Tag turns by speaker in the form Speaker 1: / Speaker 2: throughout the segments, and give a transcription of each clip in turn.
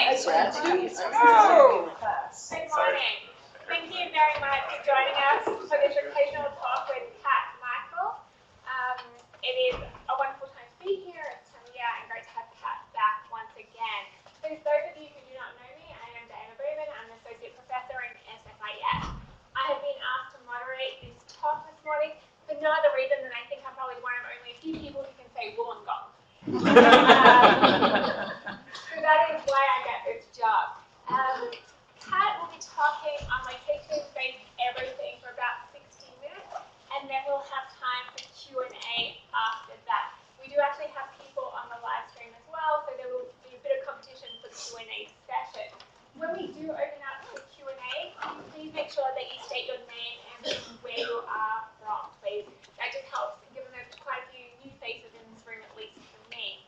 Speaker 1: morning.
Speaker 2: Oh, good morning. Thank you very much for joining us for this occasional talk with Kat Michael. It is a wonderful time to be here. It's Tamia and great to have Kat back once again. For those of you who do not know me, I am Diana Bowman. I'm an associate professor in SFIS. I have been asked to moderate this talk this morning for no other reason than I think I'm probably one of only a few people who can say wouldnt. So that is why I get this job. Kat will be talking on my take-home-based everything for about 60 minutes, and then we'll have time for Q&A after that. We do actually have people on the live stream as well, so there will be a bit of competition for the Q&A session. When we do open up for Q&A, please make sure that you state your name and where you are from, please. That just helps, given there's quite a few new faces in this room, at least for me.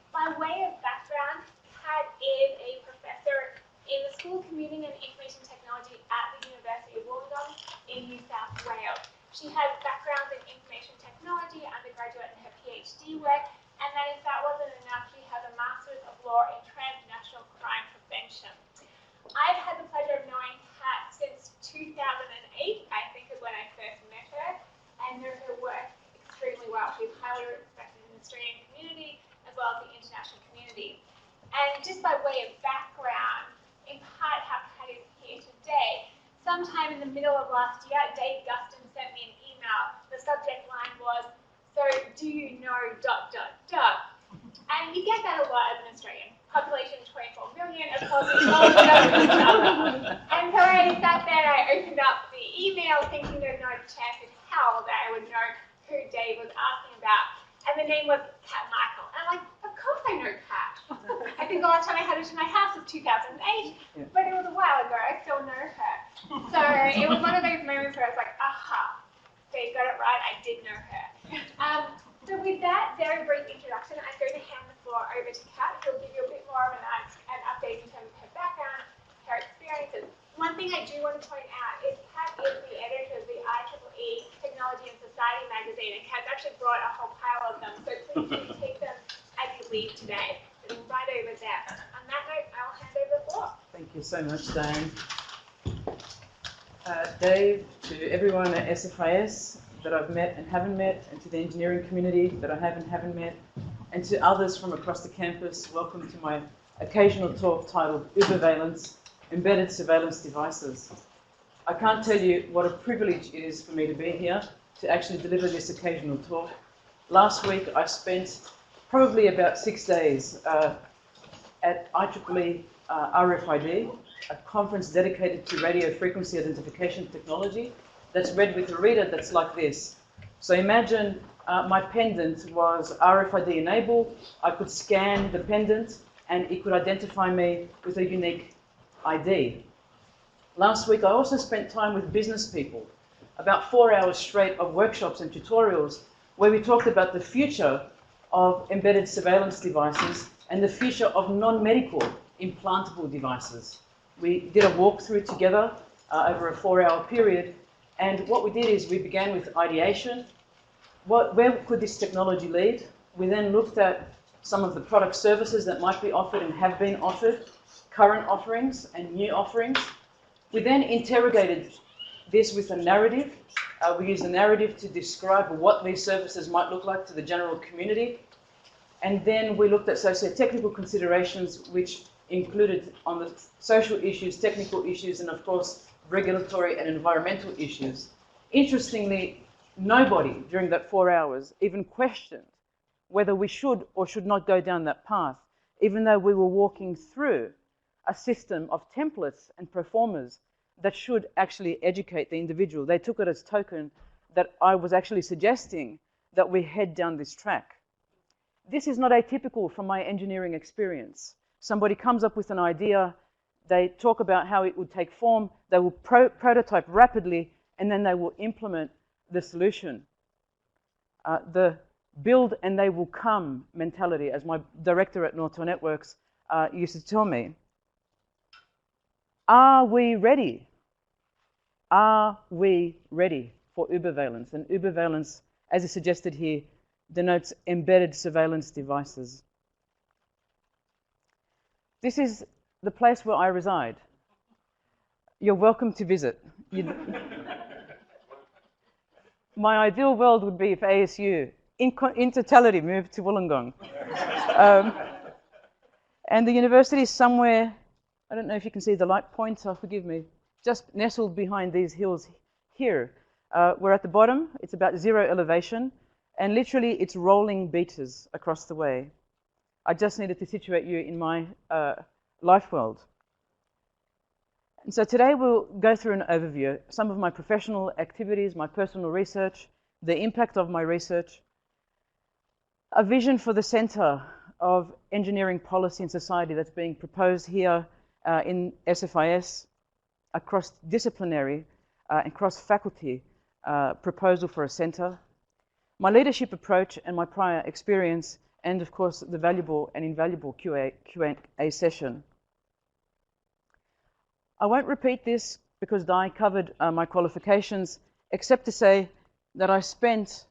Speaker 2: By way of background, Kat is a professor in the School of Computing and Information Technology at the University of Wollongong in New South Wales. She has backgrounds in information technology, undergraduate and her PhD work, and then if that wasn't enough, she has a Master's of Law in Transnational Crime Prevention. I've had the pleasure of knowing Kat since 2008, I think is when I first met her, and know her work extremely well. She's highly respected in the Australian community as well as the international community. And just by way of background, in part how Kat is here today, sometime in the middle of last year, Dave Guston sent me an email. The subject line was, "So do you know ... And you get that a lot as an Australian. Population 24 million, of course we all know each other. And so I sat there and I opened up the email thinking there's no chance in hell that I would know who Dave was asking about. And the name was Kat Michael. And I'm like, of course I know Kat. I think the last time I had her to my house was 2008, but it was a while ago. I still know her. So it was one of those moments where I was like, aha, Dave got it right. I did know her. So with that very brief introduction, I'm going to hand the floor over to Kat, who'll give you a bit more of an update in terms of her background, her experiences. One thing I do want to point out is Kat is the editor of the IEEE Technology and Society magazine, and Kat's actually brought a whole pile of them, so please do take them as you leave today. They're right over there. On that note, I'll hand over the floor.
Speaker 1: Thank you so much, Diane. Dave, to everyone at SFIS that I've met and haven't met, and to the engineering community that I have and haven't met, and to others from across the campus, welcome to my occasional talk titled Uberveillance, Embedded Surveillance Devices. I can't tell you what a privilege it is for me to be here to actually deliver this occasional talk. Last week I spent probably about 6 days at IEEE RFID, a conference dedicated to radio frequency identification technology that's read with a reader that's like this. So imagine my pendant was RFID enabled. I could scan the pendant and it could identify me with a unique ID. Last week I also spent time with business people, about 4 hours straight of workshops and tutorials where we talked about the future of embedded surveillance devices and the future of non-medical implantable devices. We did a walkthrough together over a 4-hour period, and what we did is we began with ideation. Where could this technology lead? We then looked at some of the product services that might be offered and have been offered, current offerings and new offerings. We then interrogated this with a narrative. We used a narrative to describe what these services might look like to the general community. And then we looked at socio-technical considerations, which included on the social issues, technical issues, and of course, regulatory and environmental issues. Interestingly, nobody during that 4 hours even questioned whether we should or should not go down that path, even though we were walking through a system of templates and performers that should actually educate the individual. They took it as token that I was actually suggesting that we head down this track. This is not atypical from my engineering experience. Somebody comes up with an idea, they talk about how it would take form, they will prototype rapidly, and then they will implement the solution. The build and they will come mentality, as my director at Nortel Networks used to tell me. Are we ready? Are we ready for Uberveillance? And Uberveillance, as is suggested here, denotes embedded surveillance devices. This is the place where I reside. You're welcome to visit. My ideal world would be if ASU, in totality, moved to Wollongong. And the university is somewhere, I don't know if you can see the light pointer, forgive me, just nestled behind these hills here. We're at the bottom, it's about 0 elevation, and literally it's rolling beaches across the way. I just needed to situate you in my life world. And so today we'll go through an overview, some of my professional activities, my personal research, the impact of my research, a vision for the Centre of Engineering Policy and Society that's being proposed here in SFIS, a cross-disciplinary and cross-faculty proposal for a centre, my leadership approach and my prior experience, and of course the valuable and invaluable Q&A session. I won't repeat this because Di covered my qualifications, except to say that I spent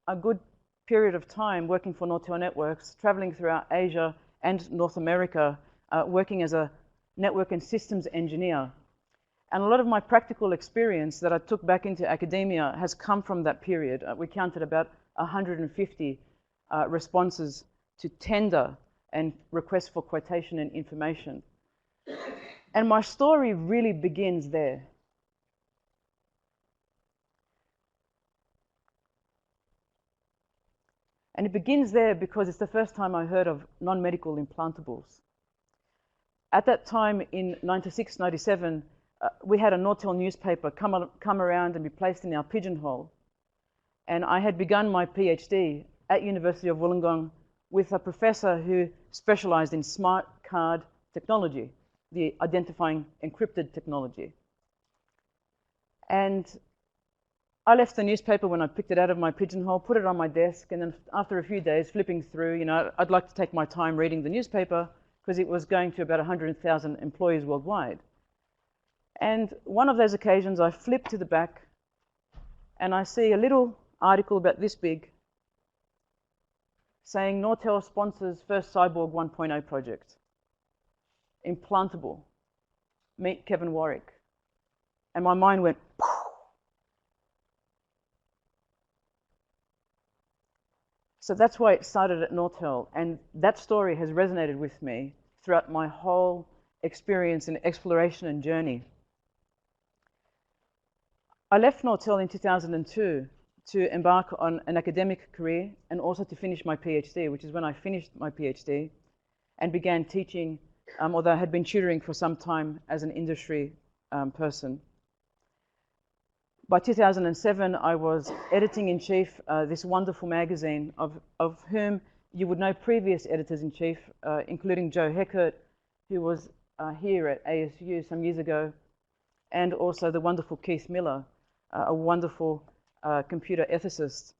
Speaker 1: a good period of time working for Nortel Networks, traveling throughout Asia and North America, working as a network and systems engineer. And a lot of my practical experience that I took back into academia has come from that period. We counted about 150 responses to tender and requests for quotation and information. And my story really begins there. And it begins there because it's the first time I heard of non-medical implantables. At that time in 96, 97, we had a Nortel newspaper come around and be placed in our pigeonhole. And I had begun my PhD at University of Wollongong with a professor who specialized in smart card technology, the identifying encrypted technology. And I left the newspaper when I picked it out of my pigeonhole, put it on my desk, and then after a few days flipping through, you know, I'd like to take my time reading the newspaper because it was going to about 100,000 employees worldwide. And one of those occasions I flip to the back and I see a little article about this big saying Nortel sponsors first Cyborg 1.0 project. Implantable. Meet Kevin Warwick. And my mind went, poof. So that's why it started at Nortel, and that story has resonated with me throughout my whole experience and exploration and journey. I left Nortel in 2002 to embark on an academic career and also to finish my PhD, which is when I finished my PhD and began teaching, although I had been tutoring for some time as an industry person. By 2007, I was editing-in-chief this wonderful magazine of whom you would know previous editors-in-chief, including Joe Heckert, who was here at ASU some years ago, and also the wonderful Keith Miller, a wonderful computer ethicist.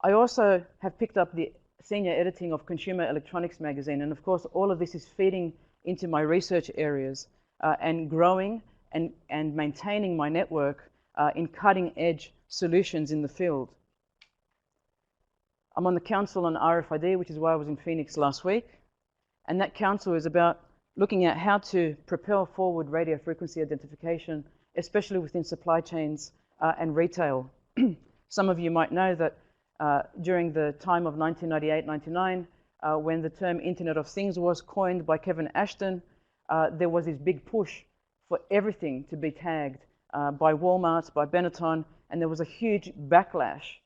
Speaker 1: I also have picked up the senior editing of Consumer Electronics magazine, and of course all of this is feeding into my research areas and growing and maintaining my network in cutting-edge solutions in the field. I'm on the Council on RFID, which is why I was in Phoenix last week, and that council is about looking at how to propel forward radio frequency identification, especially within supply chains and retail. Some of you might know that during the time of 1998-99, when the term Internet of Things was coined by Kevin Ashton, there was this big push for everything to be tagged by Walmart, by Benetton, and there was a huge backlash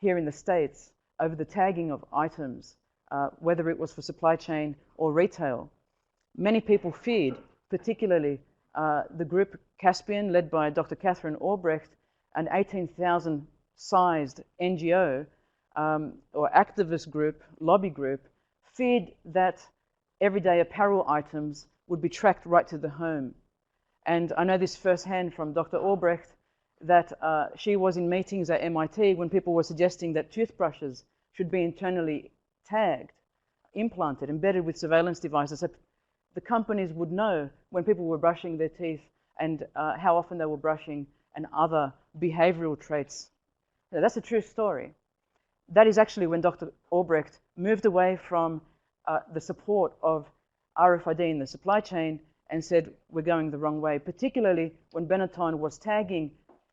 Speaker 1: here in the States over the tagging of items, whether it was for supply chain or retail. Many people feared, particularly the group Caspian, led by Dr. Catherine Albrecht, an 18,000-sized NGO or activist group, lobby group, feared that everyday apparel items would be tracked right to the home. And I know this firsthand from Dr. Albrecht, that she was in meetings at MIT when people were suggesting that toothbrushes should be internally tagged, implanted, embedded with surveillance devices, so the companies would know when people were brushing their teeth and how often they were brushing and other behavioral traits. Now, that's a true story. that is actually when Dr. Albrecht moved away from the support of RFID in the supply chain and said, we're going the wrong way, particularly when Benetton was tagging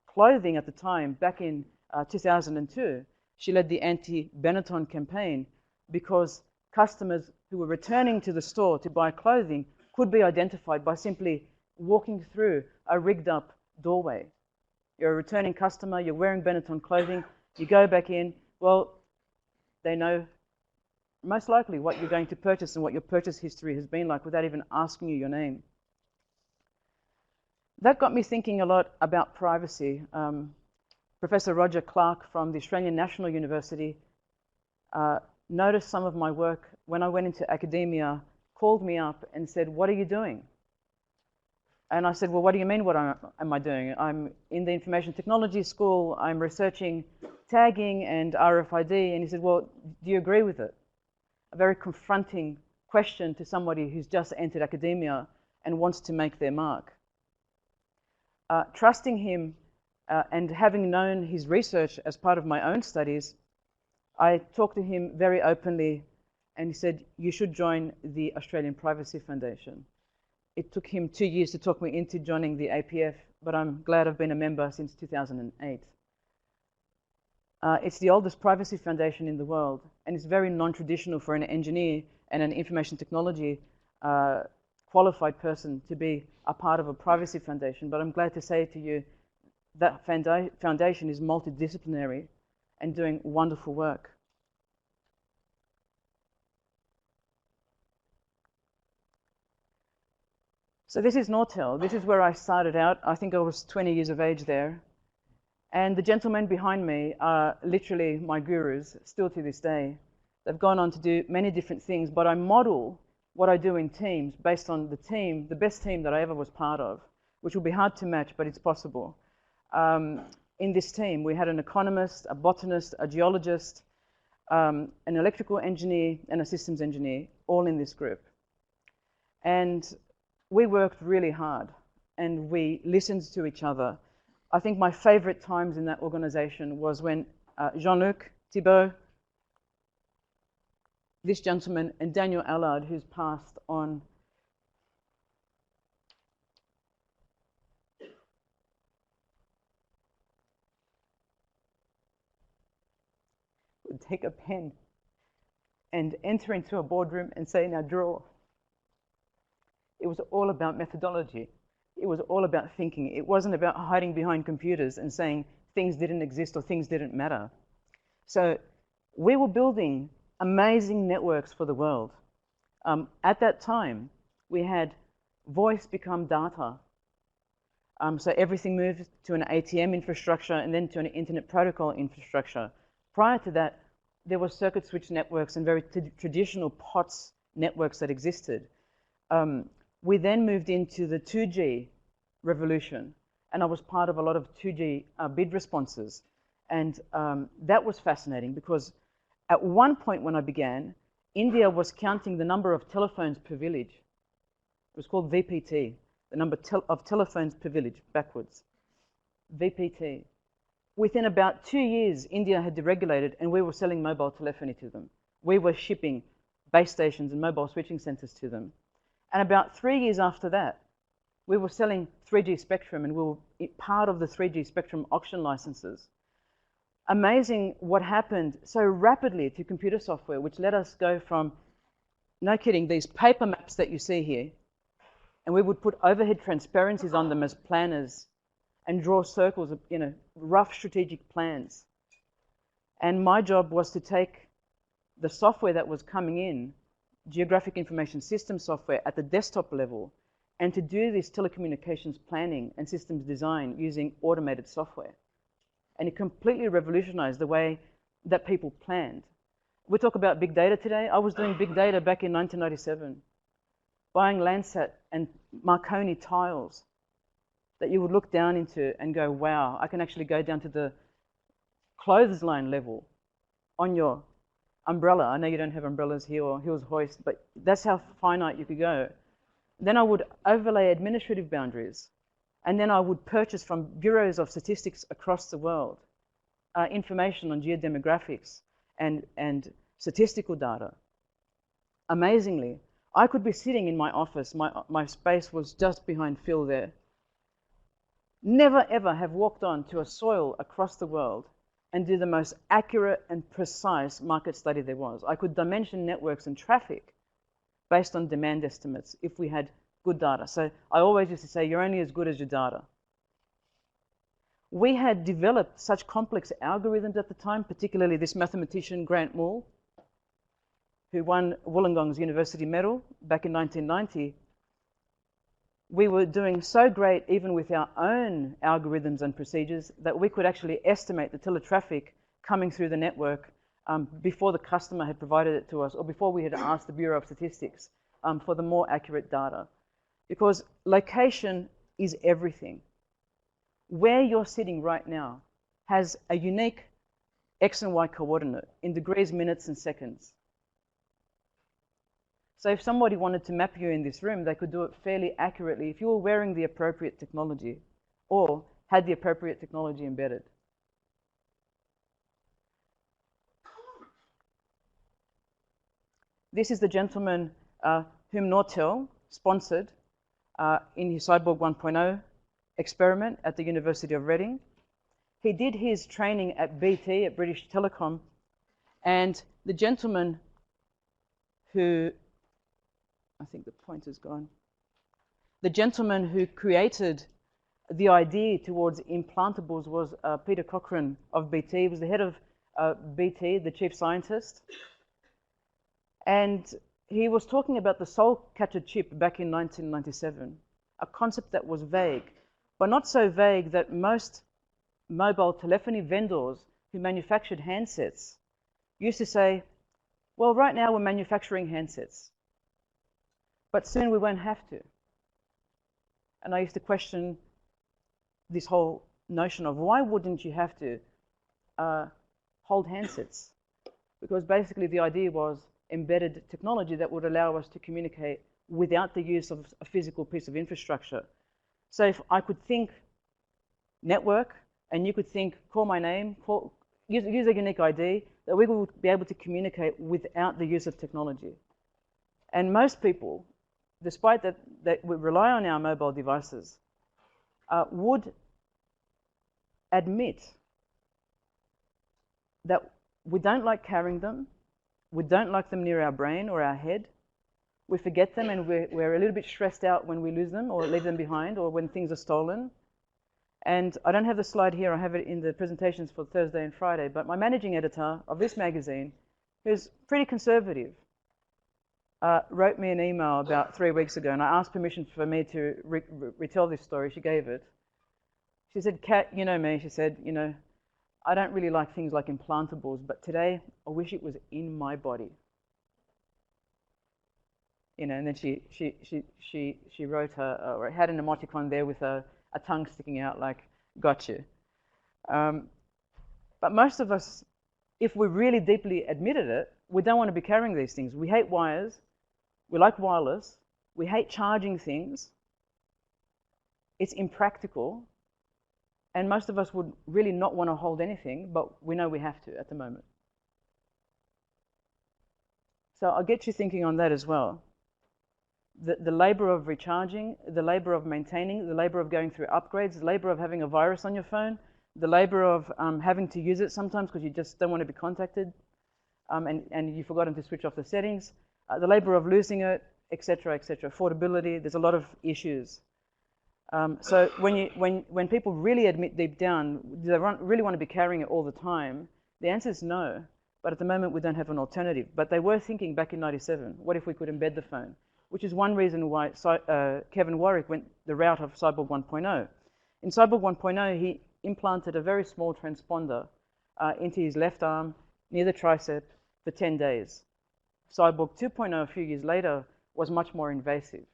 Speaker 1: clothing at the time, back in 2002. She led the anti-Benetton campaign because customers who were returning to the store to buy clothing could be identified by simply walking through a rigged up doorway. You're a returning customer, you're wearing Benetton clothing, you go back in, well, they know most likely what you're going to purchase and what your purchase history has been like without even asking you your name. That got me thinking a lot about privacy. Professor Roger Clark from the Australian National University noticed some of my work when I went into academia, called me up and said, what are you doing? And I said, well, what do you mean, what am I doing? I'm in the information technology school, I'm researching tagging and RFID. And he said, well, do you agree with it? A very confronting question to somebody who's just entered academia and wants to make their mark. Trusting him and having known his research as part of my own studies, I talked to him very openly and he said, you should join the Australian Privacy Foundation. It took him 2 years to talk me into joining the APF, but I'm glad I've been a member since 2008. It's the oldest privacy foundation in the world, and it's very non-traditional for an engineer and an information technology qualified person to be a part of a privacy foundation. But I'm glad to say to you that foundation is multidisciplinary and doing wonderful work. So this is Nortel. This is where I started out. I think I was 20 years of age there. And the gentlemen behind me are literally my gurus, still to this day. They've gone on to do many different things, but I model what I do in teams based on the team, the best team that I ever was part of, which will be hard to match, but it's possible. In this team, we had an economist, a botanist, a geologist, an electrical engineer, and a systems engineer, all in this group. And we worked really hard, and we listened to each other. I think my favorite times in that organization was when Jean-Luc Thibault, this gentleman, and Daniel Allard, who's passed on, would take a pen and enter into a boardroom and say, now draw. It was all about methodology. It was all about thinking. It wasn't about hiding behind computers and saying things didn't exist or things didn't matter. So we were building amazing networks for the world. At that time, we had voice become data. So everything moved to an ATM infrastructure and then to an internet protocol infrastructure. Prior to that, there were circuit switch networks and very traditional POTS networks that existed. We then moved into the 2G revolution, and I was part of a lot of 2G bid responses. And that was fascinating because at one point when I began, India was counting the number of telephones per village. It was called VPT, the number of telephones per village, backwards. VPT. Within about 2 years, India had deregulated and we were selling mobile telephony to them. We were shipping base stations and mobile switching centers to them. And about 3 years after that, we were selling 3G spectrum and we were part of the 3G spectrum auction licenses. Amazing what happened so rapidly to computer software, which let us go from, no kidding, these paper maps that you see here, and we would put overhead transparencies on them as planners and draw circles of, rough strategic plans. And my job was to take the software that was coming in, geographic information system software at the desktop level, and to do this telecommunications planning and systems design using automated software. And it completely revolutionized the way that people planned. We talk about big data today. I was doing big data back in 1997, buying Landsat and Marconi tiles that you would look down into and go, wow, I can actually go down to the clothesline level on your umbrella. I know you don't have umbrellas here or Hills Hoist, but that's how finite you could go. Then I would overlay administrative boundaries, and then I would purchase from bureaus of statistics across the world information on geodemographics and statistical data. Amazingly, I could be sitting in my office, my space was just behind Phil there, never ever have walked on to a soil across the world and do the most accurate and precise market study there was. I could dimension networks and traffic based on demand estimates if we had good data. So I always used to say, you're only as good as your data. We had developed such complex algorithms at the time, particularly this mathematician, Grant Moore, who won Wollongong's University Medal back in 1990. We were doing so great, even with our own algorithms and procedures, that we could actually estimate the teletraffic coming through the network before the customer had provided it to us, or before we had asked the Bureau of Statistics for the more accurate data. Because location is everything. Where you're sitting right now has a unique X and Y coordinate in degrees, minutes, and seconds. So if somebody wanted to map you in this room, they could do it fairly accurately if you were wearing the appropriate technology or had the appropriate technology embedded. This is the gentleman whom Nortel sponsored in his Cyborg 1.0 experiment at the University of Reading. He did his training at BT, at British Telecom, and the gentleman who, I think the pointer's gone, the gentleman who created the idea towards implantables was Peter Cochrane of BT. He was the head of BT, the chief scientist. And he was talking about the soul catcher chip back in 1997, a concept that was vague, but not so vague that most mobile telephony vendors who manufactured handsets used to say, well, right now we're manufacturing handsets, but soon we won't have to. And I used to question this whole notion of why wouldn't you have to hold handsets? Because basically the idea was embedded technology that would allow us to communicate without the use of a physical piece of infrastructure. So if I could think network, and you could think call my name, use a unique ID, that we would be able to communicate without the use of technology. And most people, despite that we rely on our mobile devices, would admit that we don't like carrying them, we don't like them near our brain or our head, we forget them, and we're a little bit stressed out when we lose them or leave them behind, or when things are stolen. And I don't have the slide here, I have it in the presentations for Thursday and Friday, but my managing editor of this magazine, who's pretty conservative, wrote me an email about 3 weeks ago, and I asked permission for me to retell this story. She gave it. She said, Kat, you know me, she said, you know, I don't really like things like implantables, but today I wish it was in my body. You know, and then she wrote or had an emoticon there with a tongue sticking out, like, got you. But most of us, if we really deeply admitted it, we don't want to be carrying these things. We hate wires, we like wireless, we hate charging things, it's impractical, and most of us would really not want to hold anything, but we know we have to at the moment. So I'll get you thinking on that as well. The labor of recharging, the labor of maintaining, the labor of going through upgrades, the labor of having a virus on your phone, the labor of having to use it sometimes because you just don't want to be contacted, and you've forgotten to switch off the settings, the labor of losing it, etc., etc. Affordability, there's a lot of issues. So when people really admit deep down, do they really want to be carrying it all the time? The answer is no, but at the moment we don't have an alternative. But they were thinking back in '97, what if we could embed the phone? Which is one reason why Kevin Warwick went the route of Cyborg 1.0. In Cyborg 1.0, he implanted a very small transponder into his left arm, near the tricep, for 10 days. Cyborg 2.0, a few years later, was much more invasive.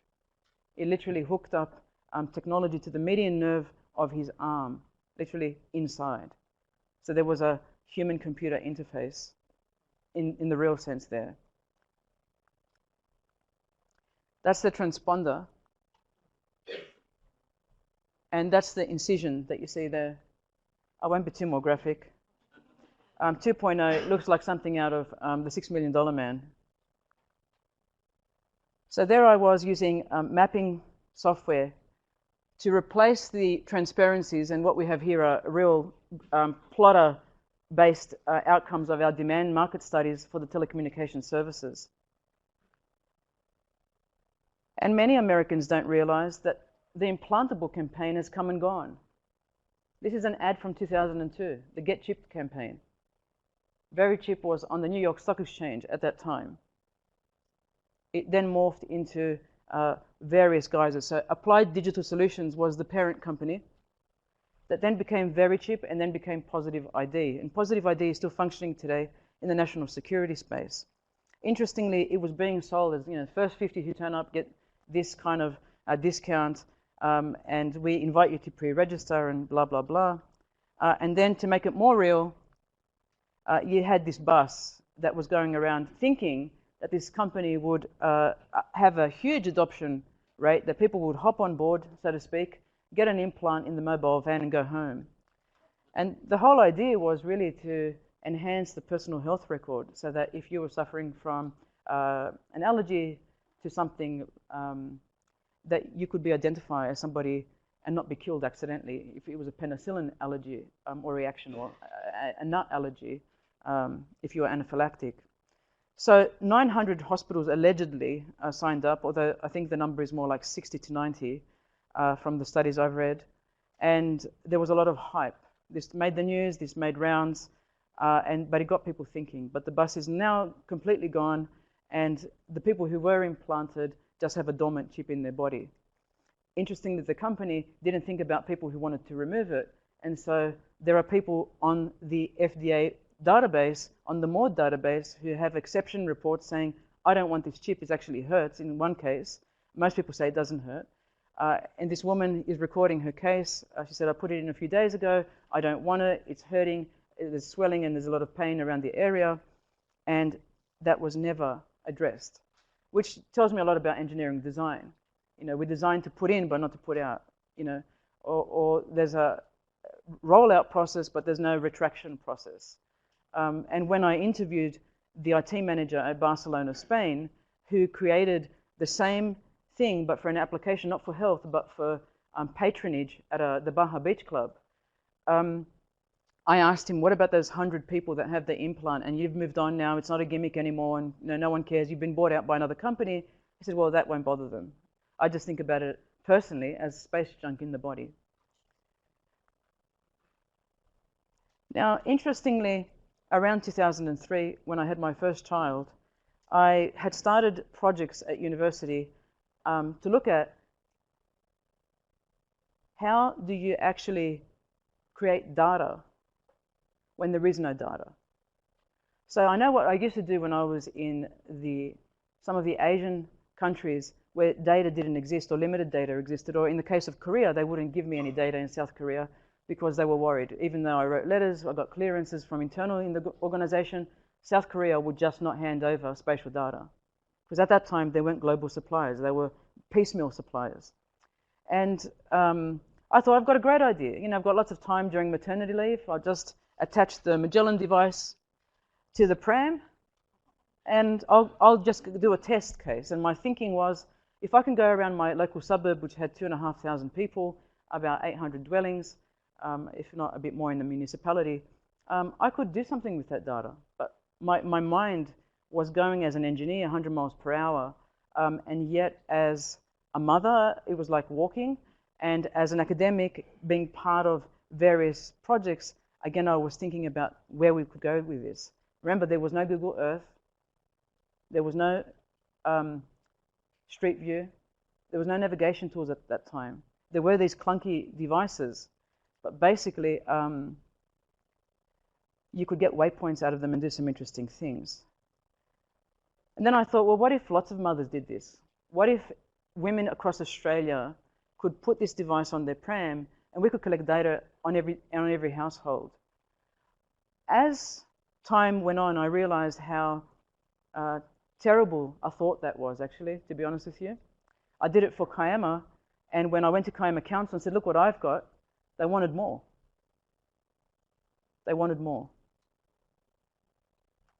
Speaker 1: It literally hooked up technology to the median nerve of his arm, literally inside. So there was a human-computer interface in the real sense there. That's the transponder, and that's the incision that you see there. I won't be too more graphic. 2.0 looks like something out of the $6 Million Man. So there I was using mapping software to replace the transparencies, and what we have here are real plotter-based outcomes of our demand market studies for the telecommunication services. And many Americans don't realize that the implantable campaign has come and gone. This is an ad from 2002, the Get Chip campaign. Very Chip was on the New York Stock Exchange at that time. It then morphed into various guises. So Applied Digital Solutions was the parent company that then became Very Chip and then became Positive ID. And Positive ID is still functioning today in the national security space. Interestingly, it was being sold as, the first 50 who turn up get this kind of discount, and we invite you to pre-register and blah, blah, blah. And then to make it more real, you had this bus that was going around thinking that this company would have a huge adoption rate, that people would hop on board, so to speak, get an implant in the mobile van and go home. And the whole idea was really to enhance the personal health record, so that if you were suffering from an allergy to something, that you could be identified as somebody and not be killed accidentally if it was a penicillin allergy or reaction, or a nut allergy, if you were anaphylactic. So 900 hospitals allegedly signed up, although I think the number is more like 60 to 90 from the studies I've read. And there was a lot of hype. This made the news, this made rounds, but it got people thinking. But the bus is now completely gone, and the people who were implanted just have a dormant chip in their body. Interestingly, the company didn't think about people who wanted to remove it. And so there are people on the FDA database, on the MORD database, who have exception reports saying, I don't want this chip, it actually hurts in one case. Most people say it doesn't hurt. And this woman is recording her case. She said, I put it in a few days ago, I don't want it, it's hurting, there's swelling and there's a lot of pain around the area. And that was never addressed, which tells me a lot about engineering design. We're designed to put in, but not to put out, or there's a rollout process, but there's no retraction process. And when I interviewed the IT manager at Barcelona, Spain, who created the same thing, but for an application, not for health, but for patronage at the Baja Beach Club, I asked him, what about those 100 people that have the implant and you've moved on now, it's not a gimmick anymore, and no one cares, you've been bought out by another company? He said, well, that won't bother them. I just think about it personally as space junk in the body. Now, interestingly, around 2003, when I had my first child, I had started projects at university to look at how do you actually create data when there is no data. So I know what I used to do when I was in some of the Asian countries where data didn't exist or limited data existed, or in the case of Korea, they wouldn't give me any data in South Korea because they were worried. Even though I wrote letters, I got clearances from internal in the organization, South Korea would just not hand over spatial data. Because at that time, they weren't global suppliers, they were piecemeal suppliers. And I thought, I've got a great idea. I've got lots of time during maternity leave. I'll just attach the Magellan device to the pram, and I'll just do a test case. And my thinking was, if I can go around my local suburb, which had 2,500 people, about 800 dwellings, if not a bit more in the municipality, I could do something with that data. But my mind was going as an engineer 100 miles per hour, and yet as a mother, it was like walking, and as an academic, being part of various projects, again, I was thinking about where we could go with this. Remember, there was no Google Earth, there was no Street View, there was no navigation tools at that time. There were these clunky devices, but basically, you could get waypoints out of them and do some interesting things. And then I thought, well, what if lots of mothers did this? What if women across Australia could put this device on their pram and we could collect data on every household? As time went on, I realized how terrible a thought that was, actually, to be honest with you. I did it for Kiama, and when I went to Kiama Council and said, look what I've got, they wanted more. They wanted more.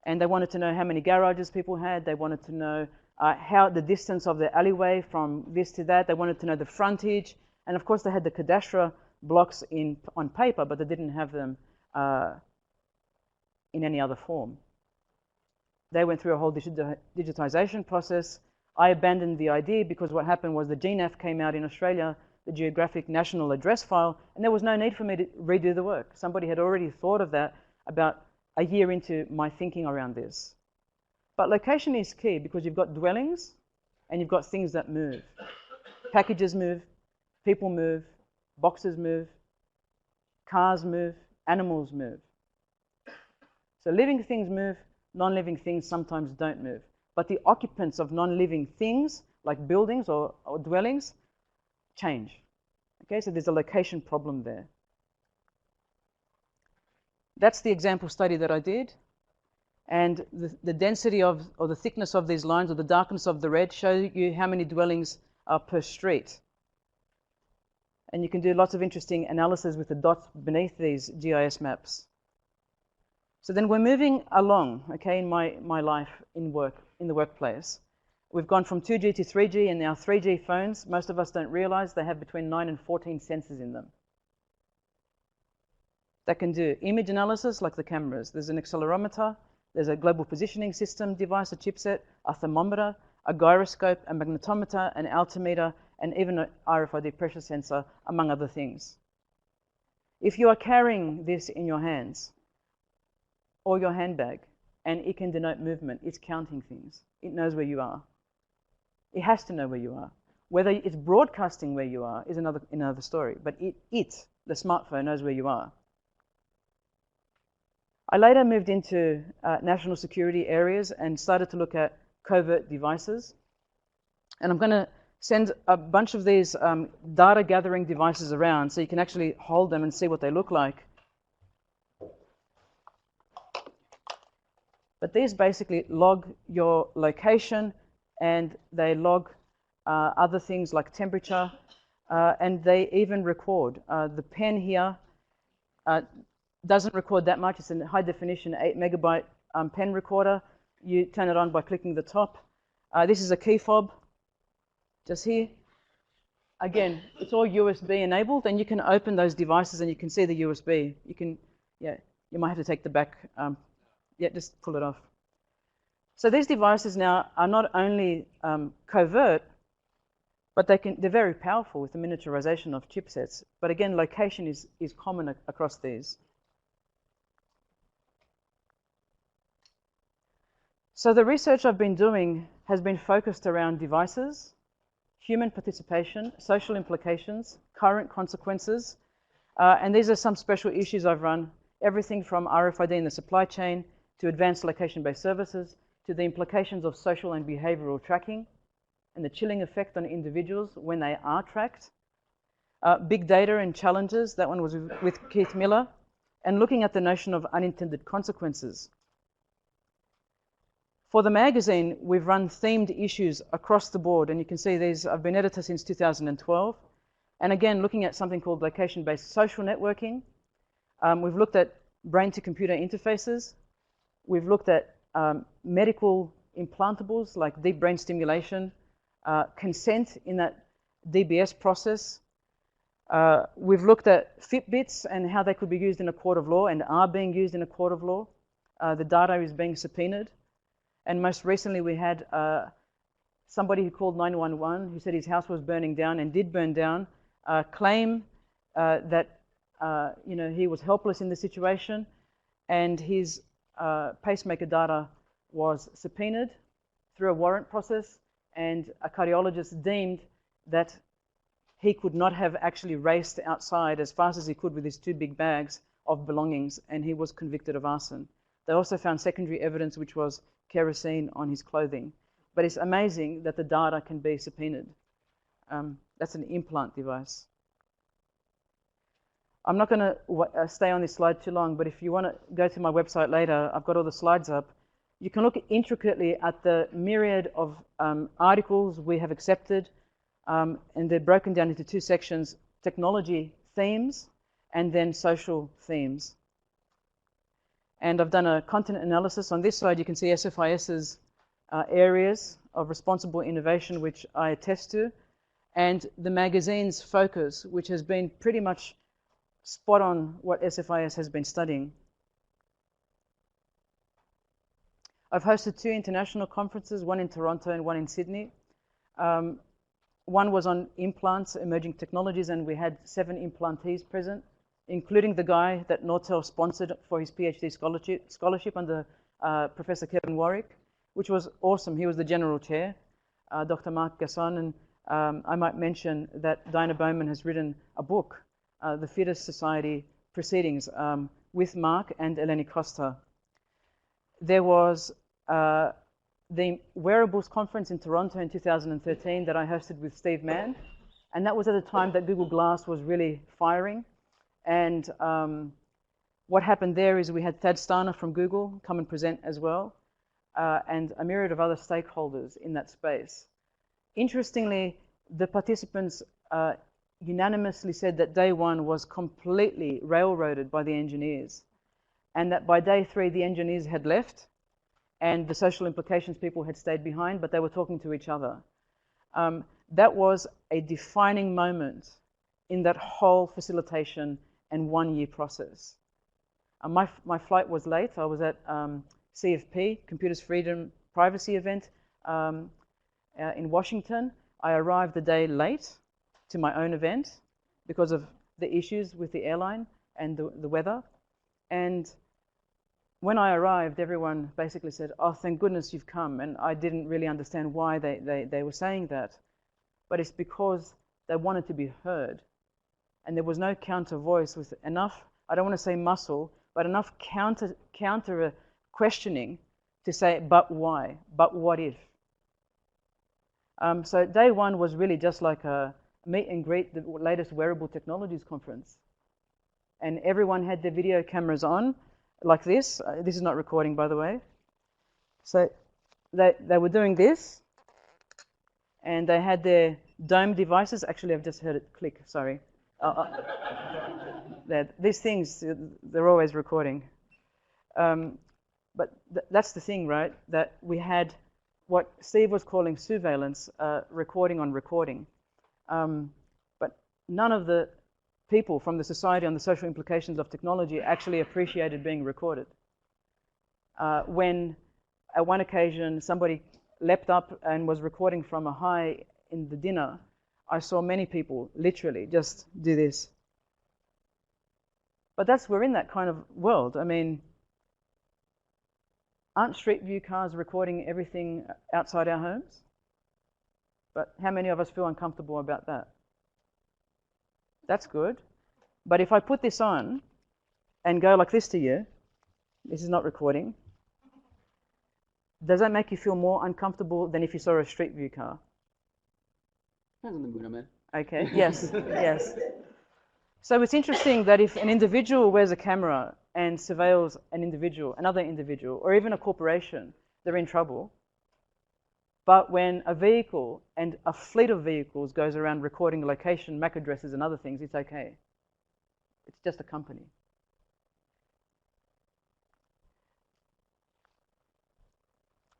Speaker 1: And they wanted to know how many garages people had. They wanted to know how the distance of the alleyway from this to that. They wanted to know the frontage. And of course, they had the cadastral blocks on paper, but they didn't have them in any other form. They went through a whole digitization process. I abandoned the idea because what happened was the GNAF came out in Australia, the Geographic National Address File, and there was no need for me to redo the work. Somebody had already thought of that about a year into my thinking around this. But location is key because you've got dwellings and you've got things that move. Packages move, people move, boxes move, cars move, animals move. So living things move, non-living things sometimes don't move. But the occupants of non-living things, like buildings or dwellings, change. Okay, so there's a location problem there. That's the example study that I did. And the density of, or the thickness of these lines, or the darkness of the red, show you how many dwellings are per street. And you can do lots of interesting analysis with the dots beneath these GIS maps. So then we're moving along, okay, in my life, in the workplace. We've gone from 2G to 3G and now 3G phones. Most of us don't realize they have between 9 and 14 sensors in them. That can do image analysis like the cameras. There's an accelerometer, there's a global positioning system device, a chipset, a thermometer, a gyroscope, a magnetometer, an altimeter, and even an RFID pressure sensor, among other things. If you are carrying this in your hands or your handbag, and it can denote movement, it's counting things. It knows where you are. It has to know where you are. Whether it's broadcasting where you are is another story, but the smartphone, knows where you are. I later moved into national security areas and started to look at covert devices. And I'm going to send a bunch of these data gathering devices around so you can actually hold them and see what they look like. But these basically log your location, and they log other things like temperature, and they even record. The pen here doesn't record that much. It's a high definition 8 megabyte pen recorder. You turn it on by clicking the top. This is a key fob, just here. Again, it's all USB enabled, and you can open those devices and you can see the USB. You can, you might have to take the back. Just pull it off. So these devices now are not only covert, but they're very powerful with the miniaturization of chipsets. But again, location is common across these. So the research I've been doing has been focused around devices, human participation, social implications, current consequences, and these are some special issues I've run, everything from RFID in the supply chain to advanced location-based services, to the implications of social and behavioral tracking, and the chilling effect on individuals when they are tracked. Big data and challenges, that one was with Keith Miller, and looking at the notion of unintended consequences. For the magazine, we've run themed issues across the board, and you can see these. I've been editor since 2012. And again, looking at something called location-based social networking. We've looked at brain-to-computer interfaces. We've looked at medical implantables like deep brain stimulation, consent in that DBS process. We've looked at Fitbits and how they could be used in a court of law and are being used in a court of law. The data is being subpoenaed. And most recently we had somebody who called 911 who said his house was burning down and did burn down, claim that he was helpless in the situation, and his pacemaker data was subpoenaed through a warrant process, and a cardiologist deemed that he could not have actually raced outside as fast as he could with his 2 big bags of belongings, and he was convicted of arson. They also found secondary evidence, which was kerosene on his clothing. But it's amazing that the data can be subpoenaed. That's an implant device. I'm not going to stay on this slide too long, but if you want to go to my website later, I've got all the slides up. You can look intricately at the myriad of articles we have accepted, and they're broken down into 2 sections: technology themes and then social themes. And I've done a content analysis. On this side, you can see SFIS's areas of responsible innovation, which I attest to, and the magazine's focus, which has been pretty much spot on what SFIS has been studying. I've hosted 2 international conferences, one in Toronto and one in Sydney. One was on implants, emerging technologies, and we had 7 implantees present, including the guy that Nortel sponsored for his PhD scholarship under Professor Kevin Warwick, which was awesome. He was the general chair, Dr. Mark Gasson, and I might mention that Dinah Bowman has written a book, The Fetus Society Proceedings, with Mark and Eleni Costa. There was the Wearables Conference in Toronto in 2013 that I hosted with Steve Mann, and that was at a time that Google Glass was really firing. And what happened there is we had Thad Starner from Google come and present as well, and a myriad of other stakeholders in that space. Interestingly, the participants unanimously said that day 1 was completely railroaded by the engineers, and that by day 3 the engineers had left and the social implications people had stayed behind, but they were talking to each other. That was a defining moment in that whole facilitation and 1-year process. My flight was late. I was at CFP, Computers Freedom Privacy event in Washington. I arrived a day late to my own event because of the issues with the airline and the weather. And when I arrived, everyone basically said, "Oh, thank goodness you've come." And I didn't really understand why they were saying that. But it's because they wanted to be heard. And there was no counter voice with enough, I don't want to say muscle, but enough counter questioning to say, but why? But what if? So day 1 was really just like a meet and greet, the latest wearable technologies conference. And everyone had their video cameras on, like this. This is not recording, by the way. So they were doing this, and they had their dome devices. Actually, I've just heard it click, sorry. These things, they're always recording. But that's the thing, right? That we had what Steve was calling surveillance, recording on recording. But none of the people from the Society on the Social Implications of Technology actually appreciated being recorded. When, at one occasion, somebody leapt up and was recording from a high in the dinner, I saw many people literally just do this. But we're in that kind of world. I mean, aren't Street View cars recording everything outside our homes? But how many of us feel uncomfortable about that? That's good. But if I put this on and go like this to you, this is not recording, does that make you feel more uncomfortable than if you saw a Street View car?
Speaker 3: Depends on the mood I'm in.
Speaker 1: Okay, yes, yes. So it's interesting that if an individual wears a camera and surveils an individual, another individual, or even a corporation, they're in trouble. But when a vehicle and a fleet of vehicles goes around recording location, MAC addresses, and other things, it's okay. It's just a company.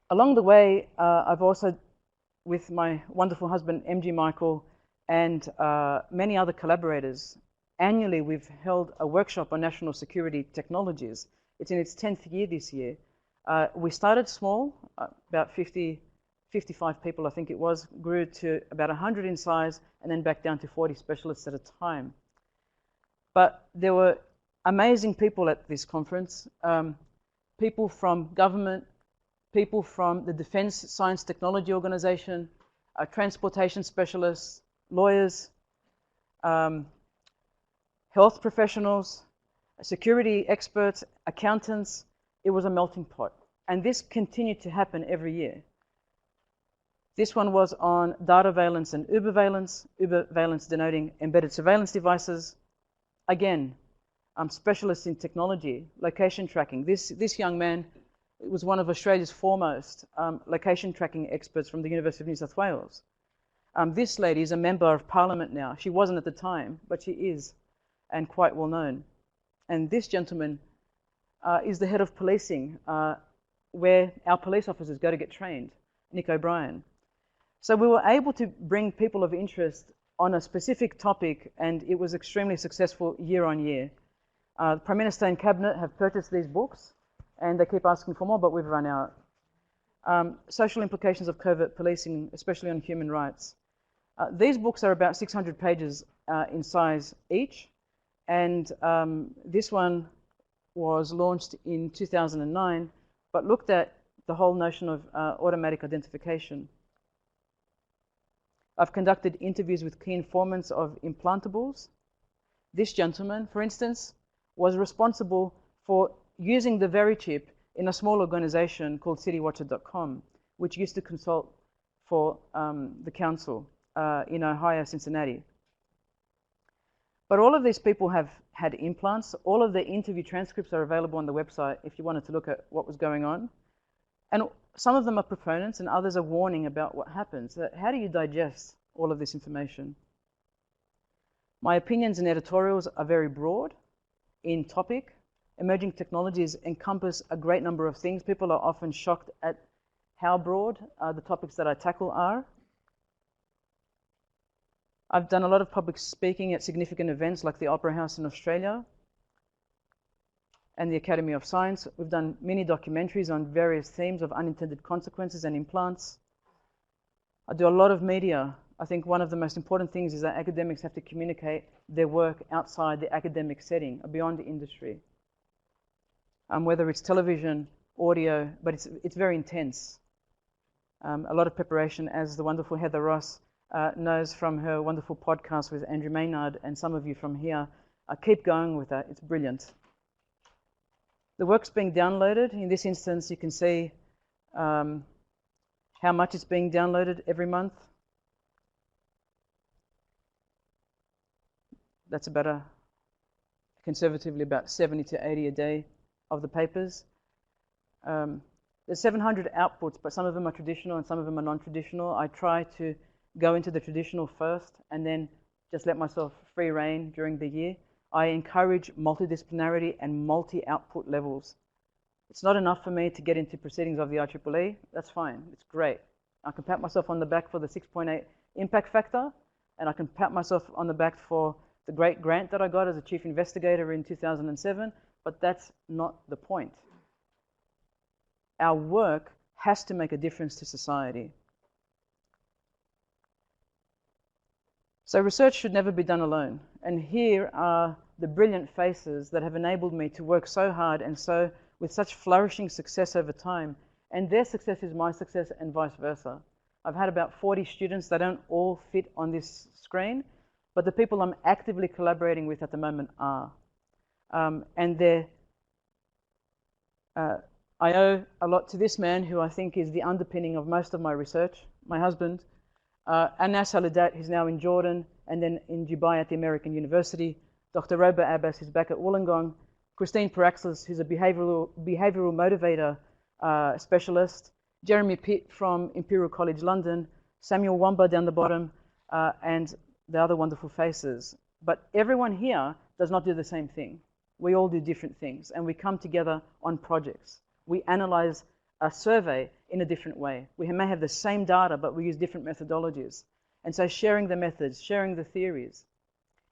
Speaker 1: Along the way, I've also, with my wonderful husband, MG Michael, and many other collaborators, annually we've held a workshop on national security technologies. It's in its 10th year this year. We started small, about 55 people I think it was, grew to about 100 in size, and then back down to 40 specialists at a time. But there were amazing people at this conference, people from government, people from the Defense Science Technology Organization, transportation specialists, lawyers, health professionals, security experts, accountants. It was a melting pot. And this continued to happen every year. This one was on dataveillance and Uberveillance, Uberveillance denoting embedded surveillance devices. Again, specialists in technology, location tracking. This young man was one of Australia's foremost location tracking experts from the University of New South Wales. This lady is a member of Parliament now. She wasn't at the time, but she is, and quite well known. And this gentleman is the head of policing, where our police officers go to get trained, Nick O'Brien. So we were able to bring people of interest on a specific topic, and it was extremely successful year on year. The Prime Minister and Cabinet have purchased these books, and they keep asking for more, but we've run out. Social implications of covert policing, especially on human rights. These books are about 600 pages in size each, and this one was launched in 2009, but looked at the whole notion of automatic identification. I've conducted interviews with key informants of implantables. This gentleman, for instance, was responsible for using the very chip in a small organization called citywatcher.com, which used to consult for the council in Ohio, Cincinnati. But all of these people have had implants. All of the interview transcripts are available on the website if you wanted to look at what was going on. And some of them are proponents and others are warning about what happens. How do you digest all of this information? My opinions and editorials are very broad in topic. Emerging technologies encompass a great number of things. People are often shocked at how broad the topics that I tackle are. I've done a lot of public speaking at significant events like the Opera House in Australia and the Academy of Science. We've done mini documentaries on various themes of unintended consequences and implants. I do a lot of media. I think one of the most important things is that academics have to communicate their work outside the academic setting, beyond the industry. Whether it's television, audio, but it's very intense. A lot of preparation, as the wonderful Heather Ross knows from her wonderful podcast with Andrew Maynard and some of you from here. Keep going with that, it's brilliant. The work's being downloaded. In this instance, you can see how much it's being downloaded every month. That's about conservatively about 70 to 80 a day of the papers. There's 700 outputs, but some of them are traditional and some of them are non-traditional. I try to go into the traditional first and then just let myself free rein during the year. I encourage multidisciplinarity and multi-output levels. It's not enough for me to get into proceedings of the IEEE. That's fine, it's great. I can pat myself on the back for the 6.8 impact factor, and I can pat myself on the back for the great grant that I got as a chief investigator in 2007, but that's not the point. Our work has to make a difference to society. So research should never be done alone. And here are the brilliant faces that have enabled me to work so hard and so with such flourishing success over time. And their success is my success and vice versa. I've had about 40 students that don't all fit on this screen, but the people I'm actively collaborating with at the moment are. I owe a lot to this man who I think is the underpinning of most of my research, my husband. Anas Aladat, who's now in Jordan and then in Dubai at the American University. Dr. Roba Abbas, who's back at Wollongong. Christine Paraxis, who's a behavioral motivator specialist. Jeremy Pitt from Imperial College London. Samuel Wamba down the bottom, and the other wonderful faces. But everyone here does not do the same thing. We all do different things, and we come together on projects. We analyze a survey in a different way. We may have the same data, but we use different methodologies. And so sharing the methods, sharing the theories,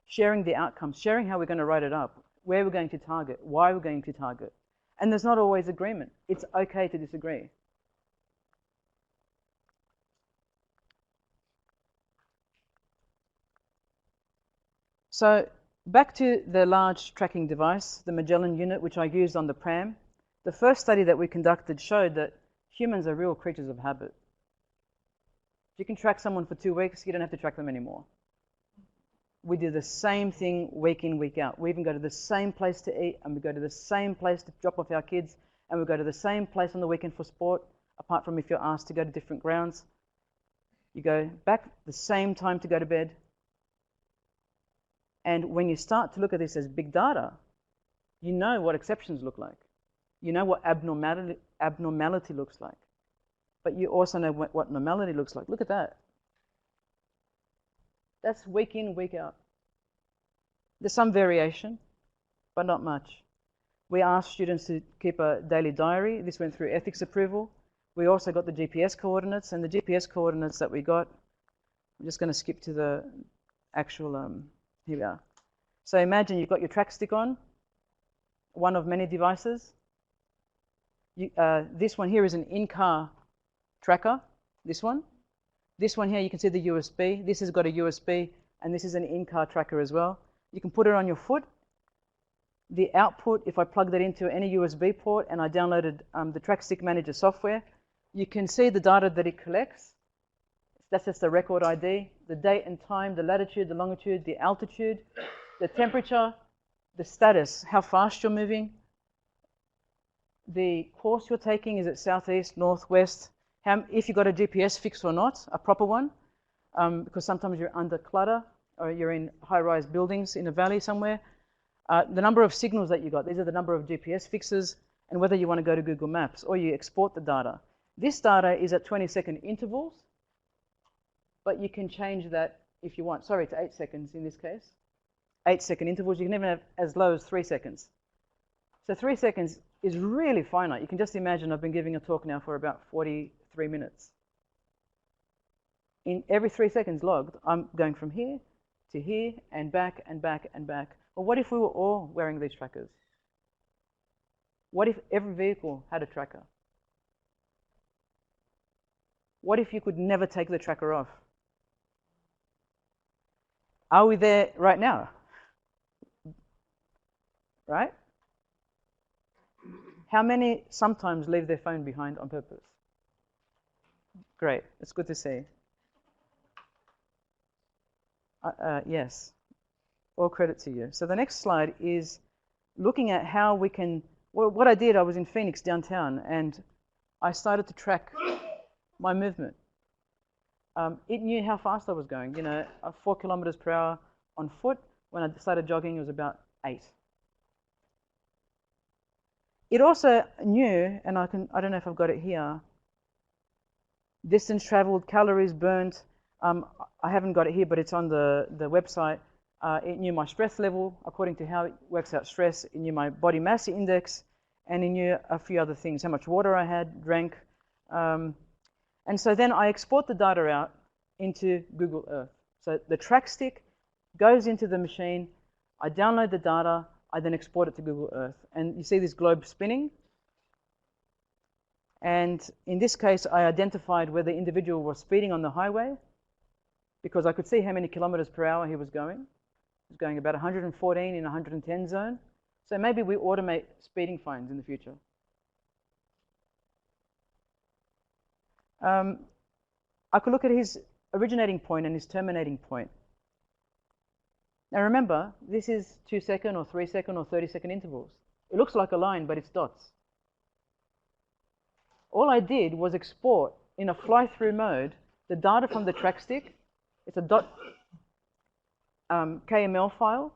Speaker 1: sharing the outcomes, sharing how we're going to write it up, where we're going to target, why we're going to target. And there's not always agreement. It's okay to disagree. So back to the large tracking device, the Magellan unit, which I used on the pram. The first study that we conducted showed that humans are real creatures of habit. If you can track someone for 2 weeks, you don't have to track them anymore. We do the same thing week in, week out. We even go to the same place to eat, and we go to the same place to drop off our kids, and we go to the same place on the weekend for sport, apart from if you're asked to go to different grounds. You go back the same time to go to bed. And when you start to look at this as big data, you know what exceptions look like. You know what abnormality looks like. But you also know what normality looks like. Look at that. That's week in, week out. There's some variation, but not much. We asked students to keep a daily diary. This went through ethics approval. We also got the GPS coordinates, and the GPS coordinates that we got, I'm just going to skip to the actual, here we are. So imagine you've got your track stick on, one of many devices. This one here is an in-car tracker, this one. This one here, you can see the USB. This has got a USB, and this is an in-car tracker as well. You can put it on your foot. The output, if I plug that into any USB port and I downloaded the Track Stick Manager software, you can see the data that it collects. That's just the record ID, the date and time, the latitude, the longitude, the altitude, the temperature, the status, how fast you're moving, the course you're taking, is it southeast, northwest, if you've got a GPS fix or not, a proper one, because sometimes you're under clutter or you're in high-rise buildings in a valley somewhere. The number of signals that you got, these are the number of GPS fixes, and whether you want to go to Google Maps or you export the data. This data is at 20-second intervals, but you can change that if you want. Sorry, to 8 seconds in this case. 8-second intervals. You can even have as low as 3 seconds. So 3 seconds is really finite. You can just imagine I've been giving a talk now for about 43 minutes. In every 3 seconds logged, I'm going from here to here and back and back and back. Well, what if we were all wearing these trackers? What if every vehicle had a tracker? What if you could never take the tracker off? Are we there right now? Right? How many sometimes leave their phone behind on purpose? Great, it's good to see. Yes, all credit to you. So the next slide is looking at how we can, well, what I did, I was in Phoenix downtown and I started to track my movement. It knew how fast I was going, 4 kilometers per hour on foot. When I started jogging, it was about 8. It also knew, and I don't know if I've got it here, distance traveled, calories burnt. I haven't got it here, but it's on the website. It knew my stress level, according to how it works out stress. It knew my body mass index, and it knew a few other things, how much water I had, drank. And so then I export the data out into Google Earth. So the track stick goes into the machine, I download the data, I then export it to Google Earth. And you see this globe spinning. And in this case, I identified where the individual was speeding on the highway because I could see how many kilometers per hour he was going. He was going about 114 in 110 zone. So maybe we automate speeding fines in the future. I could look at his originating point and his terminating point. Now remember, this is 2-second or 3-second or 30-second intervals. It looks like a line, but it's dots. All I did was export in a fly-through mode the data from the track stick. It's a .kml file,